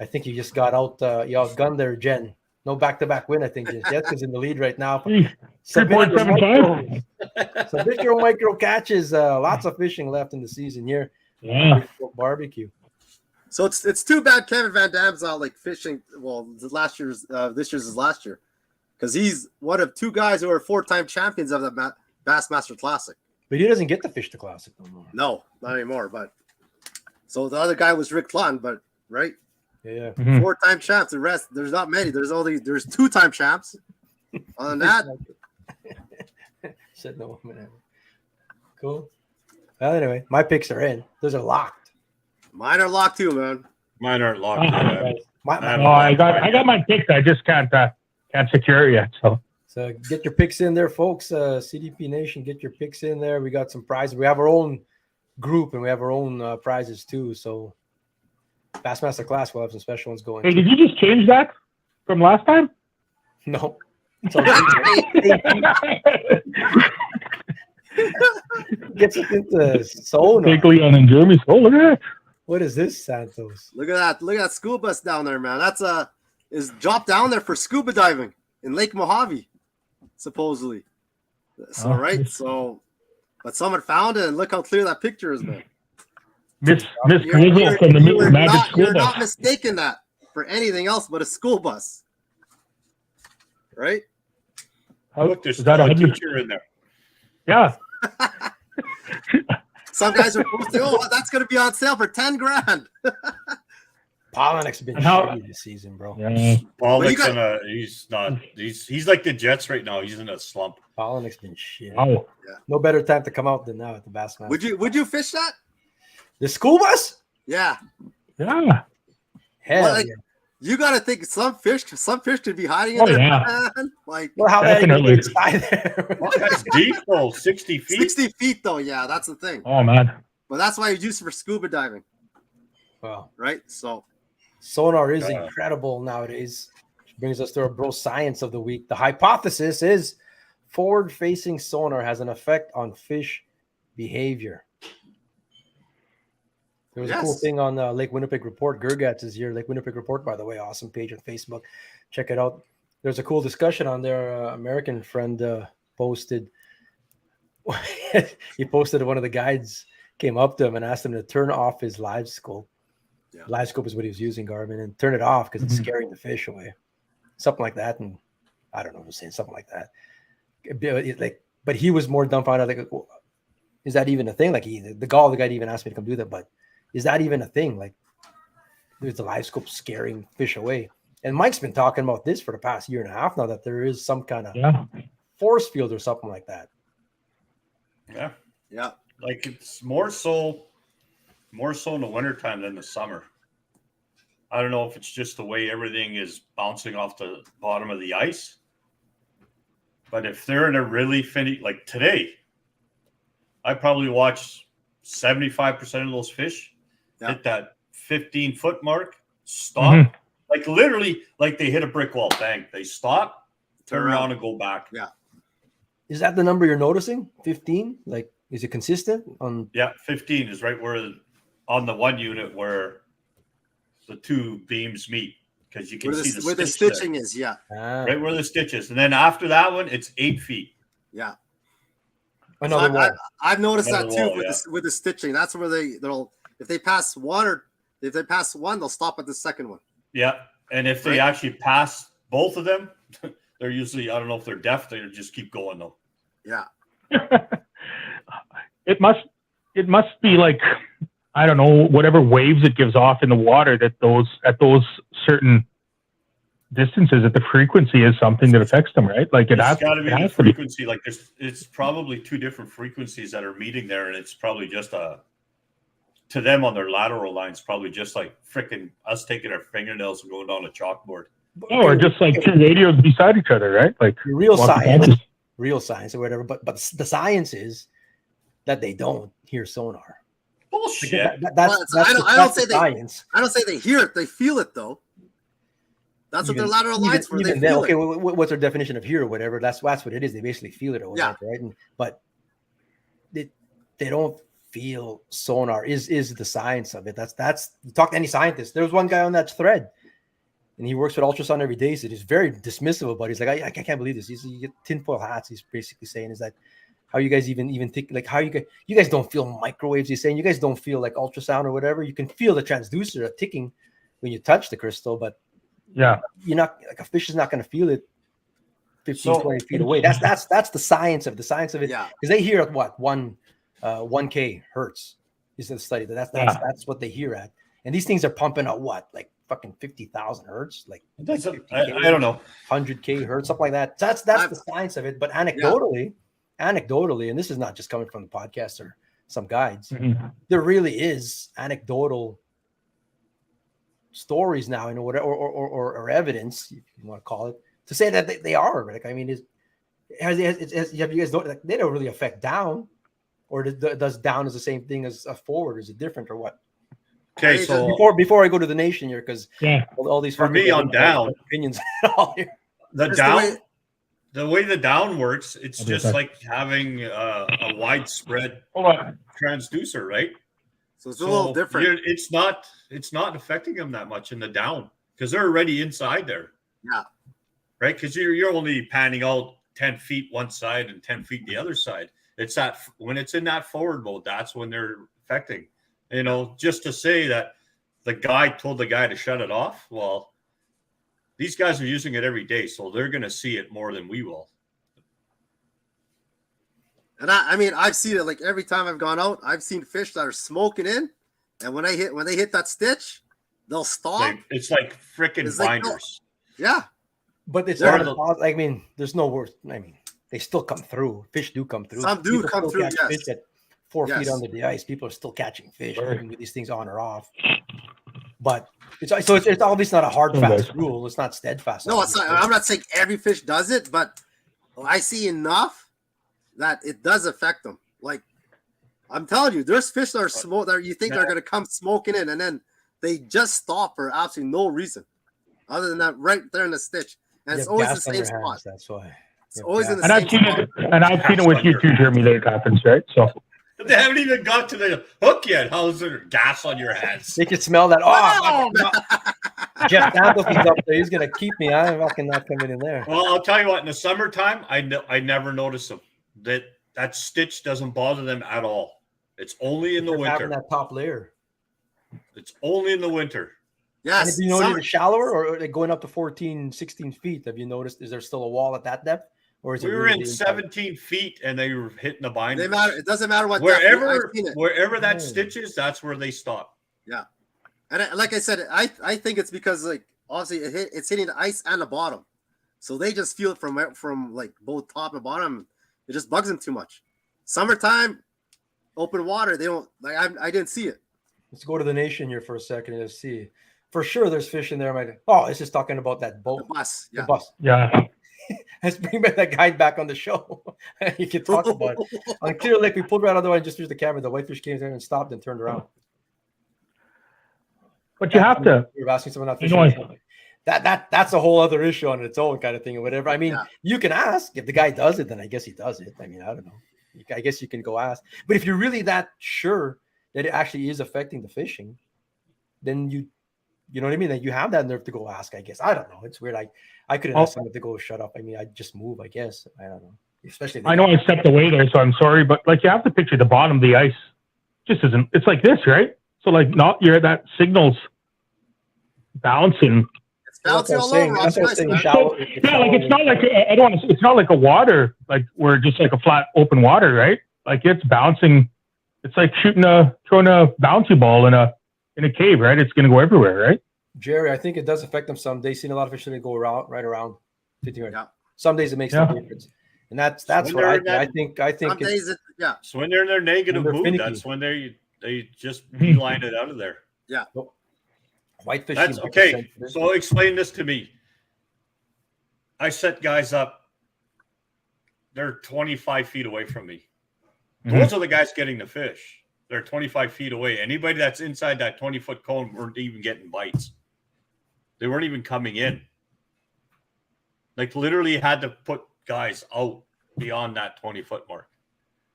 I think you just got you outgunned there, Jen. No back-to-back win, I think. Jessica's in the lead right now. 3.75. Submit your micro catches. Lots of fishing left in the season here. Yeah. Barbecue. So it's too bad Kevin Van Dam's out like fishing. Well, this year's is last year, because he's one of two guys who are 4-time champions of the Bassmaster Classic. But he doesn't get to fish the Classic no more. No, not anymore. But so the other guy was Rick Clun, but right. Yeah. 4-time champs. The rest, there's not many. There's 2-time champs. Other than that, said no man. Cool. Well, anyway, my picks are in. Those are locked. Mine are locked too, man. Mine aren't locked. I got my picks. I just can't secure it yet. So get your picks in there, folks. CDP Nation, get your picks in there. We got some prizes. We have our own group and we have our own prizes too. So Bassmaster class, we'll have some special ones going. Hey, did you just change that from last time? No. Gets it into Sonar. Big Leon and Jeremy. Oh, look at that. What is this, Santos? Look at that. Look at that school bus down there, man. That's is dropped down there for scuba diving in Lake Mojave, supposedly. So but someone found it, and look how clear that picture is, man. Miss Grizzle from the Magic School You're Bus. not mistaking that for anything else but a school bus, right? Look, there's still a teacher in there. Yeah. Some guys are posting, that's going to be on sale for $10,000. Polinick's been shitty this season, bro. Yeah. Polinick's he's like the Jets right now. He's in a slump. Polinick's been shit. Oh. Yeah. No better time to come out than now at the Bassmaster. Would you fish that? The school bus? Yeah. Yeah. Hell yeah. You got to think some fish could be hiding in there. Yeah. Like, well, how definitely. There? Well, that's deep though, 60 feet. 60 feet though, yeah, that's the thing. Oh man. But that's why you use it for scuba diving. Wow. Right? So Sonar is incredible nowadays. Which brings us to our bro science of the week. The hypothesis is forward-facing sonar has an effect on fish behavior. There was a cool thing on Lake Winnipeg Report. Gergatz is here. Lake Winnipeg Report, by the way, awesome page on Facebook. Check it out. There's a cool discussion on there. American friend posted. He posted one of the guides came up to him and asked him to turn off his live scope. Yeah. Live scope is what he was using, Garmin, and turn it off because it's scaring the fish away. Something like that. And I don't know, I'm saying something like that. But he was more dumbfounded. Like, well, is that even a thing? Like the guy even asked me to come do that, but is that even a thing? Like, there's the live scope scaring fish away. And Mike's been talking about this for the past year and a half now, that there is some kind of force field or something like that. Yeah. Yeah. Like it's more so in the wintertime than the summer. I don't know if it's just the way everything is bouncing off the bottom of the ice. But if they're in a really like today, I probably watched 75% of those fish hit that 15-foot mark, stop, like literally, like they hit a brick wall. Bang! They stop, turn around, and go back. Yeah. Is that the number you're noticing? 15? Like, is it consistent on? Yeah, 15 is right where on the one unit where the two beams meet, because you can see where the stitching is. Yeah. Right where the stitch is, and then after that one, it's 8 feet. Yeah. Another wall. I've noticed that too with the stitching. That's where they'll if they pass one, they'll stop at the second one. Yeah, and if they actually pass both of them, they're usually, I don't know if they're deaf, they just keep going though. Yeah. It must be like, I don't know, whatever waves it gives off in the water at those certain distances, that the frequency is something that affects them, right? Like it's got to be the frequency. Like it's probably two different frequencies that are meeting there, and it's probably just to them on their lateral lines, probably just like freaking us taking our fingernails and going down a chalkboard. Oh, or just like two radios beside each other, right? Like real science or whatever. But the science is that they don't hear sonar. Bullshit. That's I don't say science. I don't say they hear it. They feel it though. That's what their lateral lines for. They feel it. Okay, what's their definition of hear or whatever? That's what it is. They basically feel it or whatever, right? But they don't feel sonar is the science of it. That's you talk to any scientist. There was one guy on that thread, and he works with ultrasound every day. So he's very dismissive about it. He's like, I can't believe this. You get tinfoil hats. He's basically saying is that how you guys even think, like, how you guys don't feel microwaves. He's saying you guys don't feel like ultrasound or whatever. You can feel the transducer ticking when you touch the crystal, but Yeah. you're not, like, a fish is not going to feel it 15, 20 feet away. That's the science of it. Yeah. Because they hear at what 1K hertz is the study. That's what they hear at. And these things are pumping out what, like fucking 50,000 hertz, like I don't know, 100K hertz, something like that. That's the science of it. But anecdotally, and this is not just coming from the podcast or some guides. There really is anecdotal stories now, you know, whatever, or evidence, if you want to call it, to say that they are. Like, I mean, have you guys don't, like, they don't really affect down, or does down is the same thing as a forward? Is it different or what? Okay, so before I go to the nation here, because all these for me on down opinions all here. The way the down works, it's just like having a widespread transducer, right? So it's a little different. It's not affecting them that much in the down because they're already inside there. Yeah. Right? Because you're only panning out 10 feet one side and 10 feet the other side. It's that when it's in that forward mode, that's when they're affecting. You know, just to say that the guy told the guy to shut it off. Well, these guys are using it every day, so they're going to see it more than we will. And I mean, I've seen it, like, every time I've gone out, I've seen fish that are smoking in, and when they hit that stitch, they'll stop. It's like freaking binders. Yeah. But it's not, I mean, there's no worse. I mean, they still come through. Fish do come through. Some do come through, yes. Fish at 4 feet under the ice. People are still catching fish, with these things on or off. But it's obviously not a hard, fast rule. It's not steadfast. No, it's not. I'm not saying every fish does it, but I see enough that it does affect them. Like, I'm telling you, there's fish that are that you think are going to come smoking in, and then they just stop for absolutely no reason, other than that right there in the stitch. And it's always the same spot. That's why. It's always in the same spot. And I've seen it with you too, Jeremy, that it happens, right? So they haven't even got to the hook yet. How's there gas on your hands? They can smell that. Oh, Jeff Gandolf's up there. He's gonna keep me. I'm fucking not coming in there. Well, I'll tell you what. In the summertime, I never notice them. That stitch doesn't bother them at all. It's only in the winter. Having that top layer. It's only in the winter. Yes. And have you noticed it shallower or going up to 14, 16 feet? Have you noticed? Is there still a wall at that depth? Or is we were in 17 feet and they were hitting the binder. It doesn't matter what wherever that stitch is, that's where they stop. Yeah, and like I said, I think it's because, like, obviously it's hitting the ice and the bottom, so they just feel it from like both top and bottom. It just bugs them too much. Summertime, open water, they don't like. I didn't see it. Let's go to the nation here for a second and see. For sure, there's fish in there. Oh, it's just talking about that boat. The bus. Yeah. The bus. Yeah. Let's bring back that guy back on the show. You can talk about it. On Clear Lake, we pulled right out of the way and just used the camera. The whitefish came there and stopped and turned around. But you have to. You're asking someone not fishing. That's a whole other issue on its own, kind of thing or whatever. I mean, you can ask. If the guy does it, then I guess he does it. I mean, I don't know. I guess you can go ask. But if you're really that sure that it actually is affecting the fishing, then you know what I mean? That you have that nerve to go ask, I guess. I don't know. It's weird. I couldn't ask someone to go shut up. I mean, I'd just move, I guess. I don't know. Especially I know I stepped away there, so I'm sorry, but like you have to picture the bottom of the ice just isn't. It's like this, right? So like that signal's bouncing. It's bouncing all over. Yeah, like it's not like it's not like a water, like we're just like a flat open water, right? Like it's bouncing. It's like throwing a bouncy ball in a cave, right? It's going to go everywhere, right? Jerry, I think it does affect them some days. Seen a lot of fish that go right around 50 right. Yeah. Some days it makes no difference, and that's what I think. Some days So when they're in their negative mood, finicky. That's when they just beeline it out of there. Yeah. Whitefish. That's okay. So explain this to me. I set guys up. They're 25 feet away from me. Those are the guys getting the fish. They're 25 feet away. Anybody that's inside that 20-foot cone weren't even getting bites. They weren't even coming in. Like literally had to put guys out beyond that 20-foot mark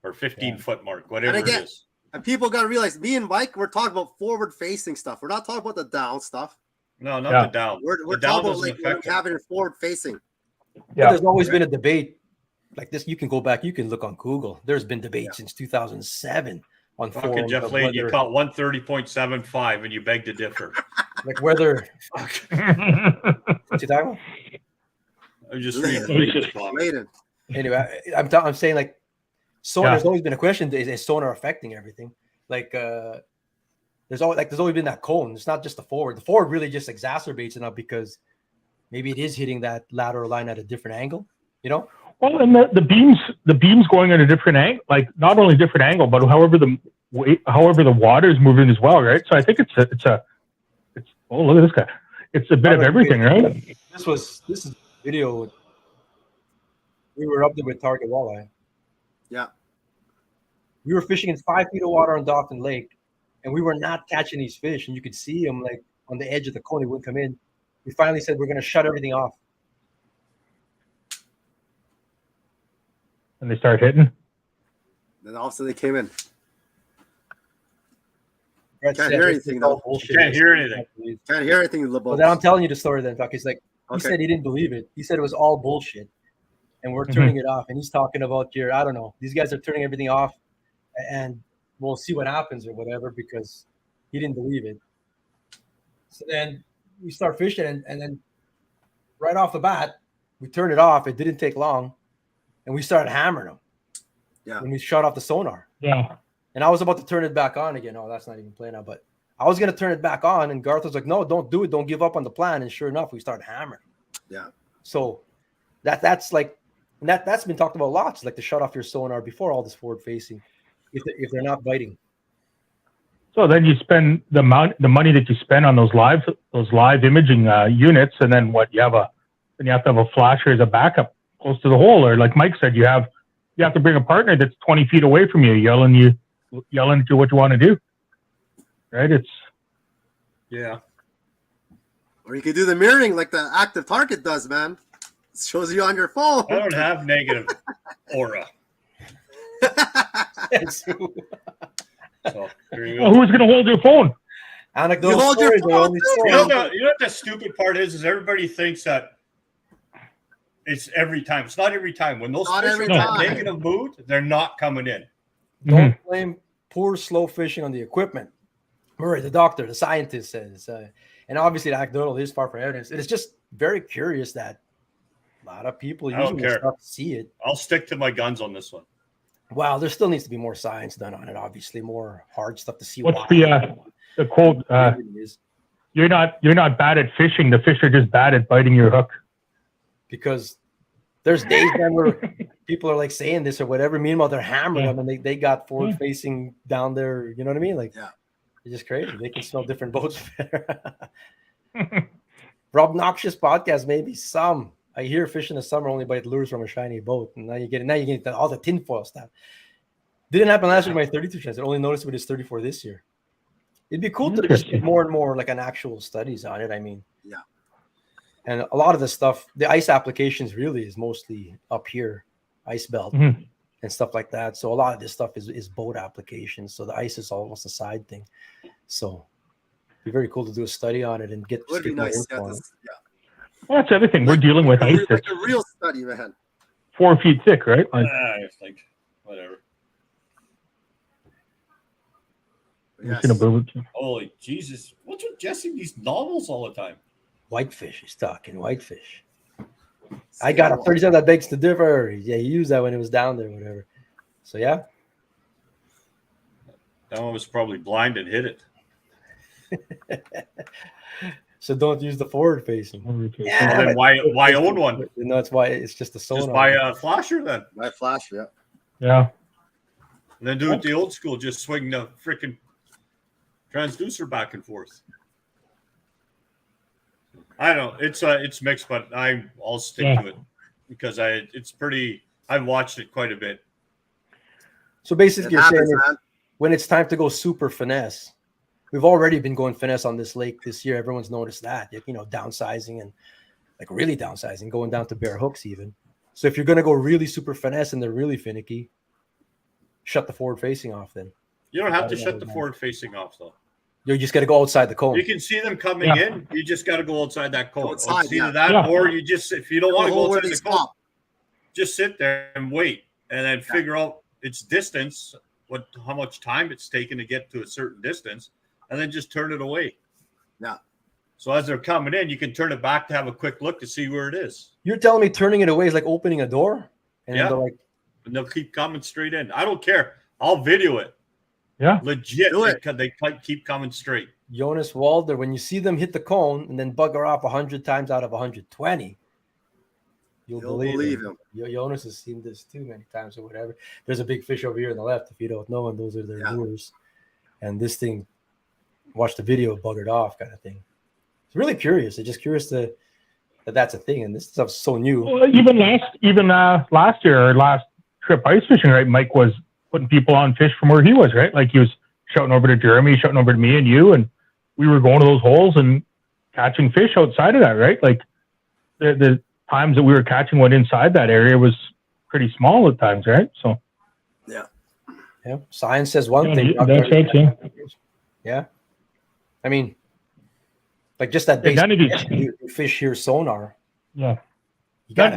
or 15-foot mark, whatever again, it is. And people got to realize, me and Mike, we're talking about forward-facing stuff. We're not talking about the down stuff. No, not the down. We're the talking down about like when you have it forward-facing. Yeah. There's always been a debate like this. You can go back. You can look on Google. There's been debate since 2007 on fucking forums. Jeff Lane, you caught 130.75 and you beg to differ. Like whether. What you talking about? I'm just reading. Anyway, I'm saying like Sonar. There's always been a question: is Sonar affecting everything? Like there's always been that cone. It's not just the forward. The forward really just exacerbates it now because maybe it is hitting that lateral line at a different angle. You know. Well, and the beams going at a different angle, like not only different angle, but however the water is moving as well, right? So I think it's oh, look at this guy. It's a bit of everything, right? This is video. We were up there with target walleye. Yeah. We were fishing in 5 feet of water on Dauphin Lake, and we were not catching these fish, and you could see them like on the edge of the cone. He wouldn't come in. We finally said we're going to shut everything off. And they start hitting. Then all of a sudden they came in. Can't hear anything though. Can't hear anything. Can't hear anything. Well, then I'm telling you the story then, Doc. He's like, he said he didn't believe it. He said it was all bullshit. And we're turning it off. And he's talking about I don't know, these guys are turning everything off and we'll see what happens or whatever because he didn't believe it. So then we start fishing and then right off the bat, we turned it off. It didn't take long. And we started hammering them. Yeah. And we shut off the sonar. Yeah. And I was about to turn it back on again. Oh, that's not even playing now. But I was going to turn it back on. And Garth was like, no, don't do it. Don't give up on the plan. And sure enough, we started hammering. Yeah. So that's like, and that's been talked about lots, like to shut off your sonar before all this forward facing, if they're not biting. So then you spend the money that you spend on those live imaging units, and then you have to have a flasher as a backup close to the hole, or like Mike said, you have to bring a partner that's 20 feet away from you, yelling at you what you want to do. Right? Yeah. Or you could do the mirroring like the active target does, man. It shows you on your phone. I don't have negative aura. So, there you go. Who's going to hold your phone? Anecdotal You hold your phone too. You know what the stupid part is everybody thinks that it's every time. It's not every time. When those fish are in that negative mood, they're not coming in. Don't blame poor slow fishing on the equipment. Murray, the doctor, the scientist says, and obviously the anecdotal is far from evidence. It is just very curious that a lot of people using this stuff see it. I'll stick to my guns on this one. Wow, there still needs to be more science done on it. Obviously, more hard stuff to see. What's the quote? You're not bad at fishing. The fish are just bad at biting your hook. Because there's days then where people are like saying this or whatever. Meanwhile, they're hammering them and they got forward facing down there. You know what I mean? Like, it's just crazy. They can smell different boats better. Rob Noxious podcast, maybe some. I hear fish in the summer only bite lures from a shiny boat, and now you get all the tinfoil stuff. Didn't happen last year with my 32 chance. I only noticed with his 34 this year. It'd be cool to just get more and more like an actual studies on it. I mean, and a lot of the stuff, the ice applications really is mostly up here, ice belt and stuff like that. So a lot of this stuff is boat applications. So the ice is almost a side thing. So it'd be very cool to do a study on it and get. Would be nice. Well, that's everything. We're dealing with ice. Like a real study, man. 4 feet thick, right? It's like whatever. Yes. Holy Jesus! What's with Jesse these novels all the time? Whitefish. He's talking whitefish. I got a 37 that begs to differ. Yeah, he used that when it was down there, whatever. So yeah. That one was probably blind and hit it. So don't use the forward facing. Yeah, then why own one? No, that's why it's just a sonar. Just buy a flasher then. Buy a flasher, yeah. And then do it the old school. Just swing the freaking transducer back and forth. I don't know. It's mixed, but I'll stick to it because it's pretty. I've watched it quite a bit. So basically, you're saying when it's time to go super finesse. We've already been going finesse on this lake this year. Everyone's noticed that, downsizing and like really downsizing, going down to bare hooks even. So if you're going to go really super finesse and they're really finicky, shut the forward facing off then. You don't have to shut the forward facing off though. You just got to go outside the cone. You can see them coming in. You just got to go outside that cone. Outside, it's either that or you just, if you don't want to go outside the cone, just sit there and wait and then figure out its distance, how much time it's taken to get to a certain distance, and then just turn it away. Yeah. So as they're coming in, you can turn it back to have a quick look to see where it is. You're telling me turning it away is like opening a door? And And they'll keep coming straight in. I don't care. I'll video it. Yeah. Legit. They keep coming straight. Jonas Walder, when you see them hit the cone and then bugger off 100 times out of 120, you'll believe him. Jonas has seen this too many times or whatever. There's a big fish over here on the left, if you don't know, and those are their lures. And this thing, watch the video, buggered off kind of thing. It's really curious. I'm just curious that that's a thing, and this stuff's so new. Well, even last year or last trip ice fishing, right? Mike was putting people on fish from where he was, right? Like he was shouting over to Jeremy, shouting over to me and you, and we were going to those holes and catching fish outside of that, right? Like the times that we were catching one inside that area was pretty small at times, right? So yeah. Science says one thing. That's right, too. Yeah. I mean, like just that basic fish here sonar. Yeah.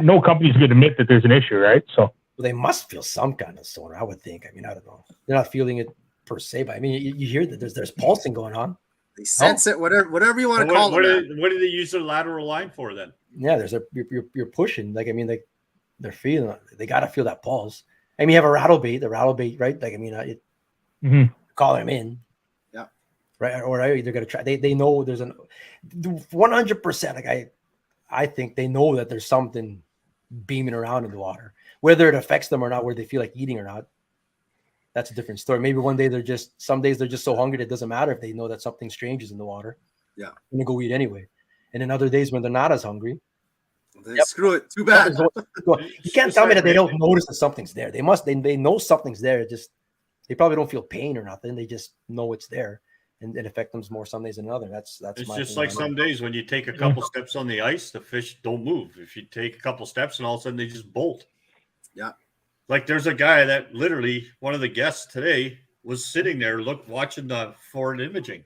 No company's going to admit that there's an issue, right? So well, they must feel some kind of sonar, I would think. I mean, I don't know. They're not feeling it per se, but I mean, you hear that there's pulsing going on. They sense it, whatever you want to call it. What do they use their lateral line for then? Yeah, you're pushing. Like I mean, they're feeling. They got to feel that pulse. I mean, you have a rattle bait, right? Like I mean, call them in. Yeah. Right, or they're gonna try. They know there's 100%. Like I think they know that there's something beaming around in the water, whether it affects them or not, where they feel like eating or not. That's a different story. Maybe some days they're just so hungry that it doesn't matter if they know that something strange is in the water. Yeah. And they go eat anyway. And then other days when they're not as hungry, screw it. Too bad. You can't tell me that they don't notice that something's there. They know something's there. They probably don't feel pain or nothing. They just know it's there. And it affects them more some days than others. That's it's just like some days when you take a couple steps on the ice, the fish don't move. If you take a couple steps and all of a sudden they just bolt. Yeah. Like there's a guy that literally, one of the guests today was sitting there watching the forward imaging.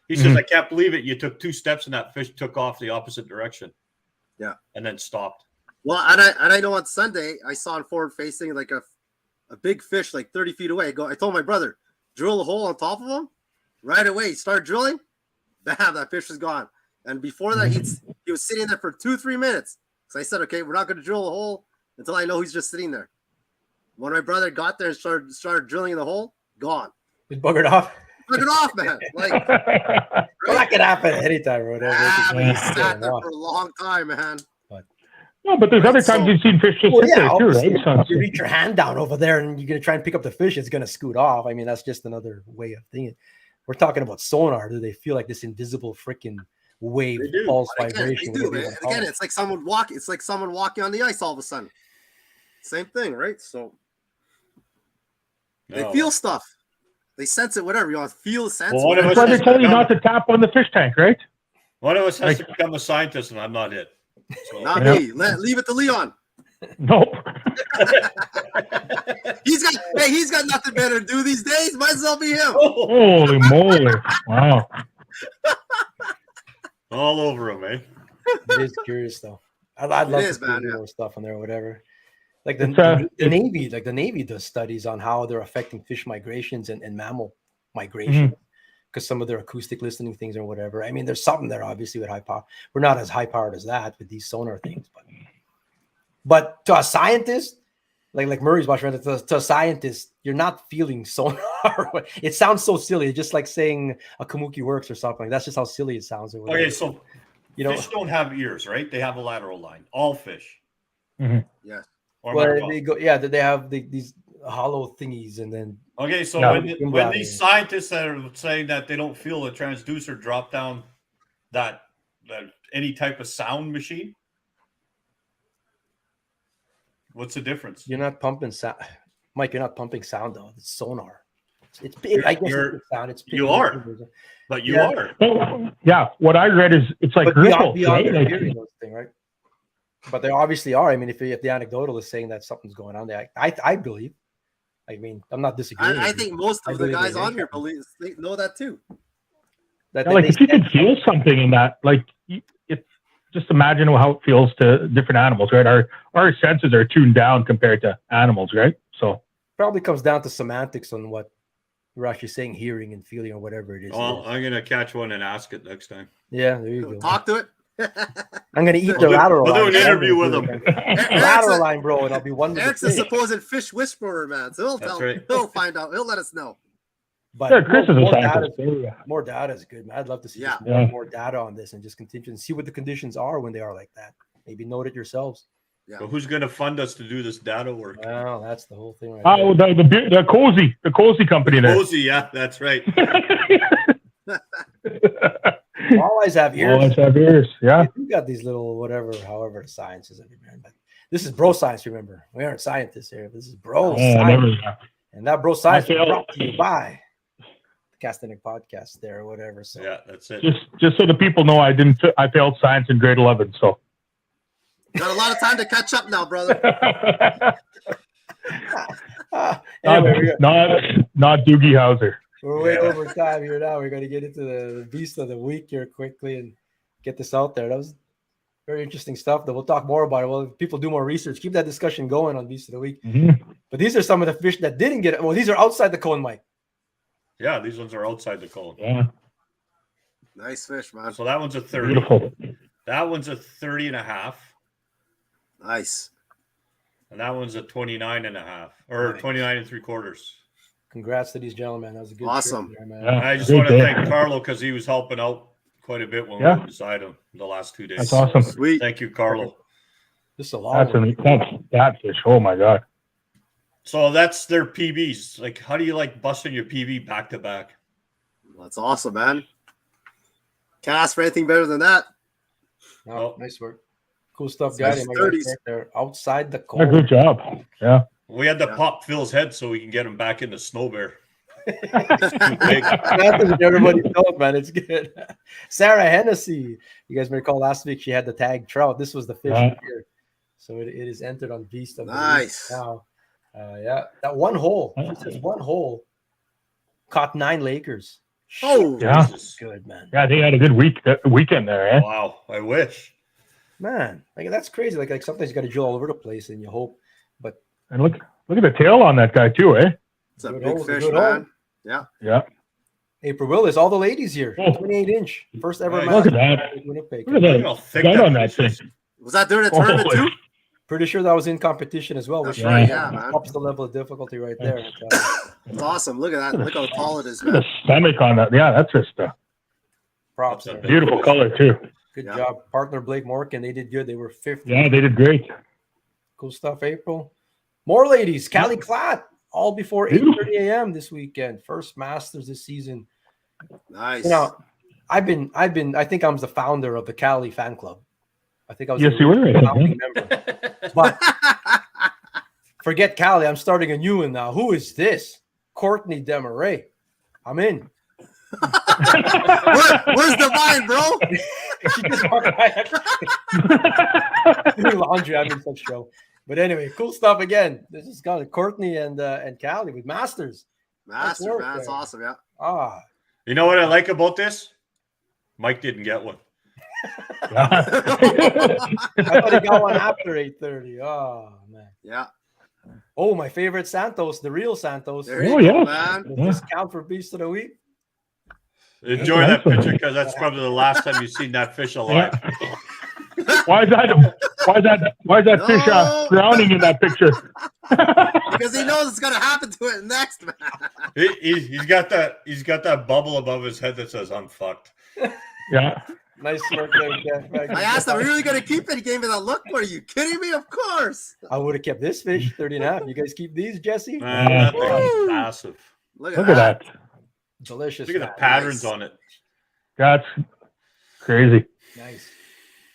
He says, I can't believe it. You took 2 steps and that fish took off the opposite direction. Yeah. And then stopped. Well, and I know on Sunday I saw it forward facing like a big fish like 30 feet away. I told my brother, drill a hole on top of him. Right away, start drilling. Bam, that fish is gone. And before that, he was sitting there for 2-3 minutes. So I said, okay, we're not going to drill a hole until I know he's just sitting there. When my brother got there and started drilling in the hole, gone. It buggered off. Buggered off, man. Like, right? Well, that could happen anytime or whatever. He sat there for a long time, man. No, but there's other times you've seen fish just sit there too, right? So you reach your hand down over there and you're going to try and pick up the fish, it's going to scoot off. I mean, that's just another way of thinking. We're talking about sonar. Do they feel like this invisible freaking wave pulse vibration? They do, man. And again, it's like someone walking. It's like someone walking on the ice all of a sudden. Same thing, right? So they feel stuff. They sense it. Whatever you want, feel, sense. Well, that's why they tell you not to tap on the fish tank, right? One of us has to become a scientist, and I'm not it. So. Not me. Leave it to Leon. Nope. He's got nothing better to do these days. Might as well be him. Holy moly! Wow. All over him, eh? It is curious though. I'd love to see more stuff on there or whatever. Like the Navy, the Navy does studies on how they're affecting fish migrations and mammal migration. Because some of their acoustic listening things or whatever. I mean, there's something there obviously with high power. We're not as high powered as that with these sonar things, but to a scientist, like Murray's watching, to a scientist, you're not feeling sonar. It sounds so silly. It's just like saying a kamuki works or something. That's just how silly it sounds. Or whatever. Okay, so fish don't have ears, right? They have a lateral line. All fish. Yes. Well, they go. Yeah, they have these hollow thingies, and then. Okay, so when these scientists are saying that they don't feel a transducer drop down that any type of sound machine, what's the difference? You're not pumping sound, Mike. You're not pumping sound though. It's sonar. It's big. I guess it's sound. It's big. You are, but you are. Yeah, what I read is it's like ripples, right? Right? But they obviously are. I mean, if the anecdotal is saying that something's going on there, I believe. I mean, I'm not disagreeing. I think most of the believe guys they on here make know that too. that Yeah, like if you could feel something in that, like it, just imagine how it feels to different animals, right? Our senses are tuned down compared to animals, right? So probably comes down to semantics on what we're actually saying, hearing and feeling, or whatever it is. Well, I'm gonna catch one and ask it next time. Yeah, there you go. Talk to it. I'm gonna eat the lateral line. We'll do an interview with him. Lateral line, bro, and I'll be one. Eric's a supposed fish whisperer, man. So right. he'll find out. He'll let us know. But yeah, Chris is a scientist. More data is good, man. I'd love to see just more data on this and just continue and see what the conditions are when they are like that. Maybe note it yourselves. Yeah. So who's going to fund us to do this data work? Well, that's the whole thing, right? Oh, the Cozy company there. Cozy, yeah, that's right. Always have ears. Always have ears. Yeah. You got these little however the science is everywhere. But this is bro science. Remember, we aren't scientists here. This is bro science, and that bro science is brought to you by Castanic Podcast there or whatever. So yeah, that's it. Just so the people know, I failed science in grade 11. So got a lot of time to catch up now, brother. Not Doogie Howser. We're way over time here now. We're going to get into the beast of the week here quickly and get this out there. That was very interesting stuff. That we'll talk more about it. Well, if people do more research, keep that discussion going on beast of the week. Mm-hmm. But these are some of the fish that didn't get it. Well, these are outside the cone, Mike. Yeah, these ones are outside the cone. Yeah. Nice fish, man. So that one's a 30. Beautiful. That one's a 30 and a half. Nice. And that one's a 29 and a half or 29 and 3/4. Congrats to these gentlemen. That was a good awesome. There, man. Yeah, I just want to thank Carlo because he was helping out quite a bit when we were beside him the last 2 days. That's awesome. Sweet. Thank you, Carlo. This is a long that fish. Oh my God. So that's their PBs. Like, how do you like busting your PB back to back? That's awesome, man. Can't ask for anything better than that. Oh, nice work. Cool stuff, guys. They're outside the cone. Yeah, good job. Yeah. We had to pop Phil's head so we can get him back into Snow Bear. Everybody knows, man. It's good. Sarah Hennessy. You guys may recall last week she had the tag trout. This was the fish here. So it is entered on Beast of the Week now. That one hole. Just one hole. Caught 9 Lakers. Oh, yeah. Good, man. Yeah, they had a good weekend there, eh? Wow. I wish. Man, like that's crazy. Like sometimes you got to drill all over the place and you hope. But and look at the tail on that guy too, eh? It's a big fish, man. Yeah. Yeah. April Willis, all the ladies here. 28-inch. First ever match. Look at that. Winnipeg. Look at that. Gun on that thing. Was that during the tournament too? Pretty sure that was in competition as well. That's which right, man. Ups the level of difficulty right there. It's awesome. Look at that. Look how tall it is, man. The stomach on that. Yeah, that's just props. Beautiful color too. Good job. Partner Blake Morgan, they did good. They were 5th. Yeah, they did great. Cool stuff, April. More ladies. Callie Klatt, all before 8:30 a.m. this weekend. First Masters this season. Nice. You know, I think I was the founder of the Callie fan club. I think I was you were a founding member. But forget Callie. I'm starting a new one now. Who is this? Courtney Desmarais. I'm in. Where's the vine, bro? She just walked by. Doing laundry. I'm in such show. But anyway, cool stuff again. This is got Courtney and Callie with Masters. Master, man. That's awesome, yeah. You know what I like about this? Mike didn't get one. I thought he got one after 8:30. Oh man. Yeah. Oh, my favorite Santos, the real Santos. There you go, man. Discount for Beast of the Week. Enjoy that picture because that's probably the last time you've seen that fish alive. Why is that fish drowning in that picture? Because he knows it's gonna happen to it next, man. He's got that bubble above his head that says "I'm fucked." Yeah. Nice work there, Jeff. I asked him, "Are you really gonna keep it?" He gave me that look. Are you kidding me? Of course. I would have kept this fish 30.5. You guys keep these, Jesse? That thing is massive. Look at that. Delicious. Look at the patterns on it. That's crazy. Nice.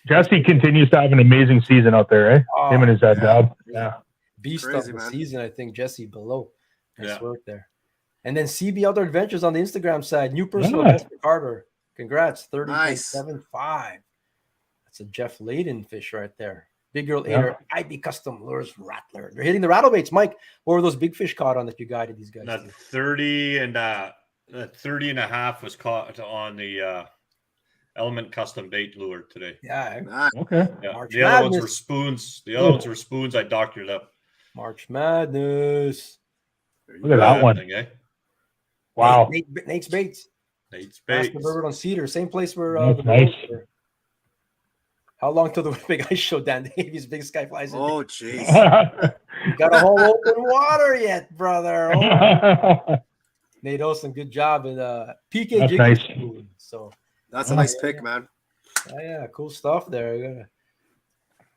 Jesse continues to have an amazing season out there, eh? Him and his dad. Yeah. Beast Crazy, of the man. season, I think. Jesse below. Nice Yeah. work there. And then CB Outdoor Adventures on the Instagram side. New personal best for Carter. Congrats. 30.75. That's a Jeff Layden fish right there. Big Girl Aider, IB Custom Lures Rattler. They're hitting the rattle baits. Mike, what were those big fish caught on that you guided these guys? That 30 and 30 and a half was caught on the Element Custom Bait lure today. Yeah. Okay. Yeah. March The other ones Madness. were spoons. The other ones were spoons. I doctored up. March Madness. Look at that one. Thing, eh? Wow. Nate's Baits. Nate's Master Baits. Bird on Cedar. Same place where That's nice. How long till the big ice show, Dan Davies? Big sky flies in. Oh, jeez. Got a whole open water yet, brother. Oh. Nate Olsen, good job. And PK That's Jig nice. Spoon. So That's a nice pick, man. yeah, cool stuff there.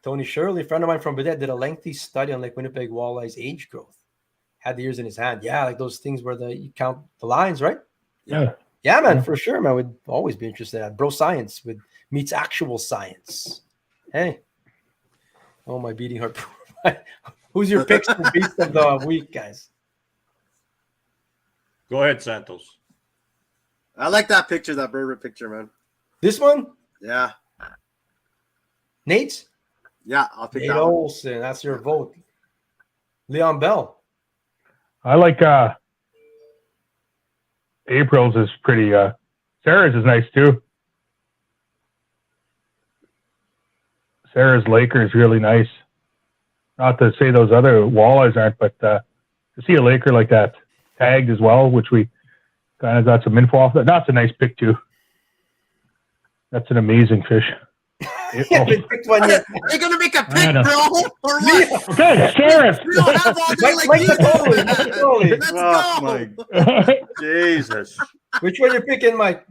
Tony Shirley, a friend of mine from Badet, did a lengthy study on Lake Winnipeg walleyes age growth. Had the ears in his hand. Yeah, like those things where you count the lines, right? Yeah. Yeah, man, for sure, man. Would always be interested in that. Bro science meets actual science. Hey. Oh, my beating heart. Who's your picks for Beast of the Week, guys? Go ahead, Santos. I like that picture, that Berber picture, man. This one? Yeah. Nate's? Yeah, I'll pick Nate that one. Olsen, that's your vote. Leon Bell. I like April's is pretty Sarah's is nice too. Sarah's Laker is really nice. Not to say those other walleyes aren't, but to see a Laker like that tagged as well, which we kind of got some info off that. That's a nice pick too. That's an amazing fish. Yeah, picked one yet. Are you gonna make a pick, bro? Or what? Okay, Sarah. We don't have all day like you do. Let's Oh, go. my Jesus. Which one you picking, Mike?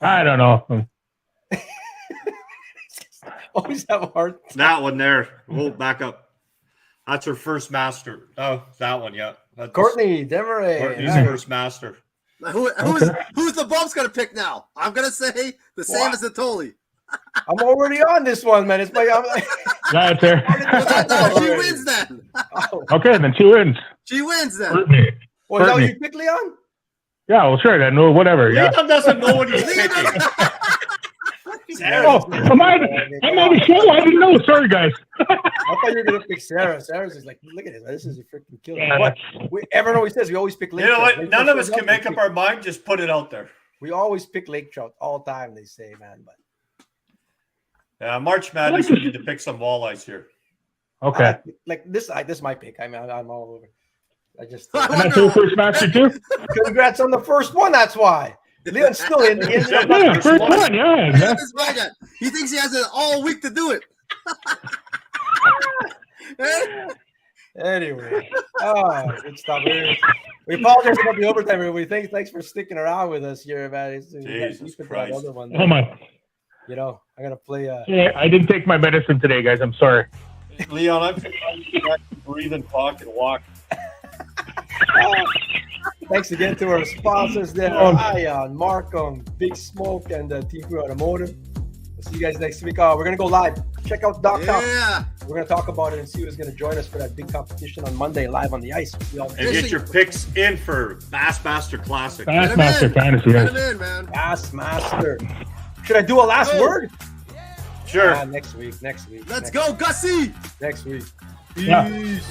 I don't know. Always have a heart. That one there. We'll back up. That's her first master. Oh, that one, yeah. That's Courtney Demeray. Courtney's Nice. first master. Who's the bumps gonna pick now? I'm gonna say the same as the Tolly. I'm already on this one, man. It's my. That's there. She wins then. Okay, then she wins. She wins then. Courtney. Well, is that what Courtney. you pick, Leon? Yeah, well, sure. Then whatever. Yeah. Leon doesn't know what he's picking. Oh, am I on the show? I didn't know. Sorry, guys. I thought you were gonna pick Sarah. Sarah's just like, look at this. This is a freaking killer. Yeah, What? Everyone always says we always pick Lake You know Trout. what? Lake None Trout of us shows can make up our mind. Just put it out there. We always pick Lake Trout all the time. They say, man, but March Madness, we need to pick some walleyes here. Okay. like this is my pick. I'm all over. I just And that's your first master too? congrats on the first one. That's why Leon's still in. Yeah, first one. Yeah. He thinks he has it all week to do it. Anyway, good stuff. We apologize about the overtime, everybody. Thanks for sticking around with us here, man. Jesus Christ. Other one Oh my. You know, I'm gonna play. Yeah, I didn't take my medicine today, guys. I'm sorry. Leon, I'm surprised you can breathe and talk and walk. Thanks again to our sponsors there, Ion, Markham, Big Smoke, and Team Crew Automotive. We'll see you guys next week. We're gonna go live. Check out Doc Top. Yeah. We're gonna talk about it and see who's gonna join us for that big competition on Monday, live on the ice. And get your picks in for Bassmaster Classic. Bassmaster Fantasy, Get him guys. in, man. Bassmaster. Should I do a last word? Sure. Next week. Let's go, Gussie. Next week. Yeah. Peace.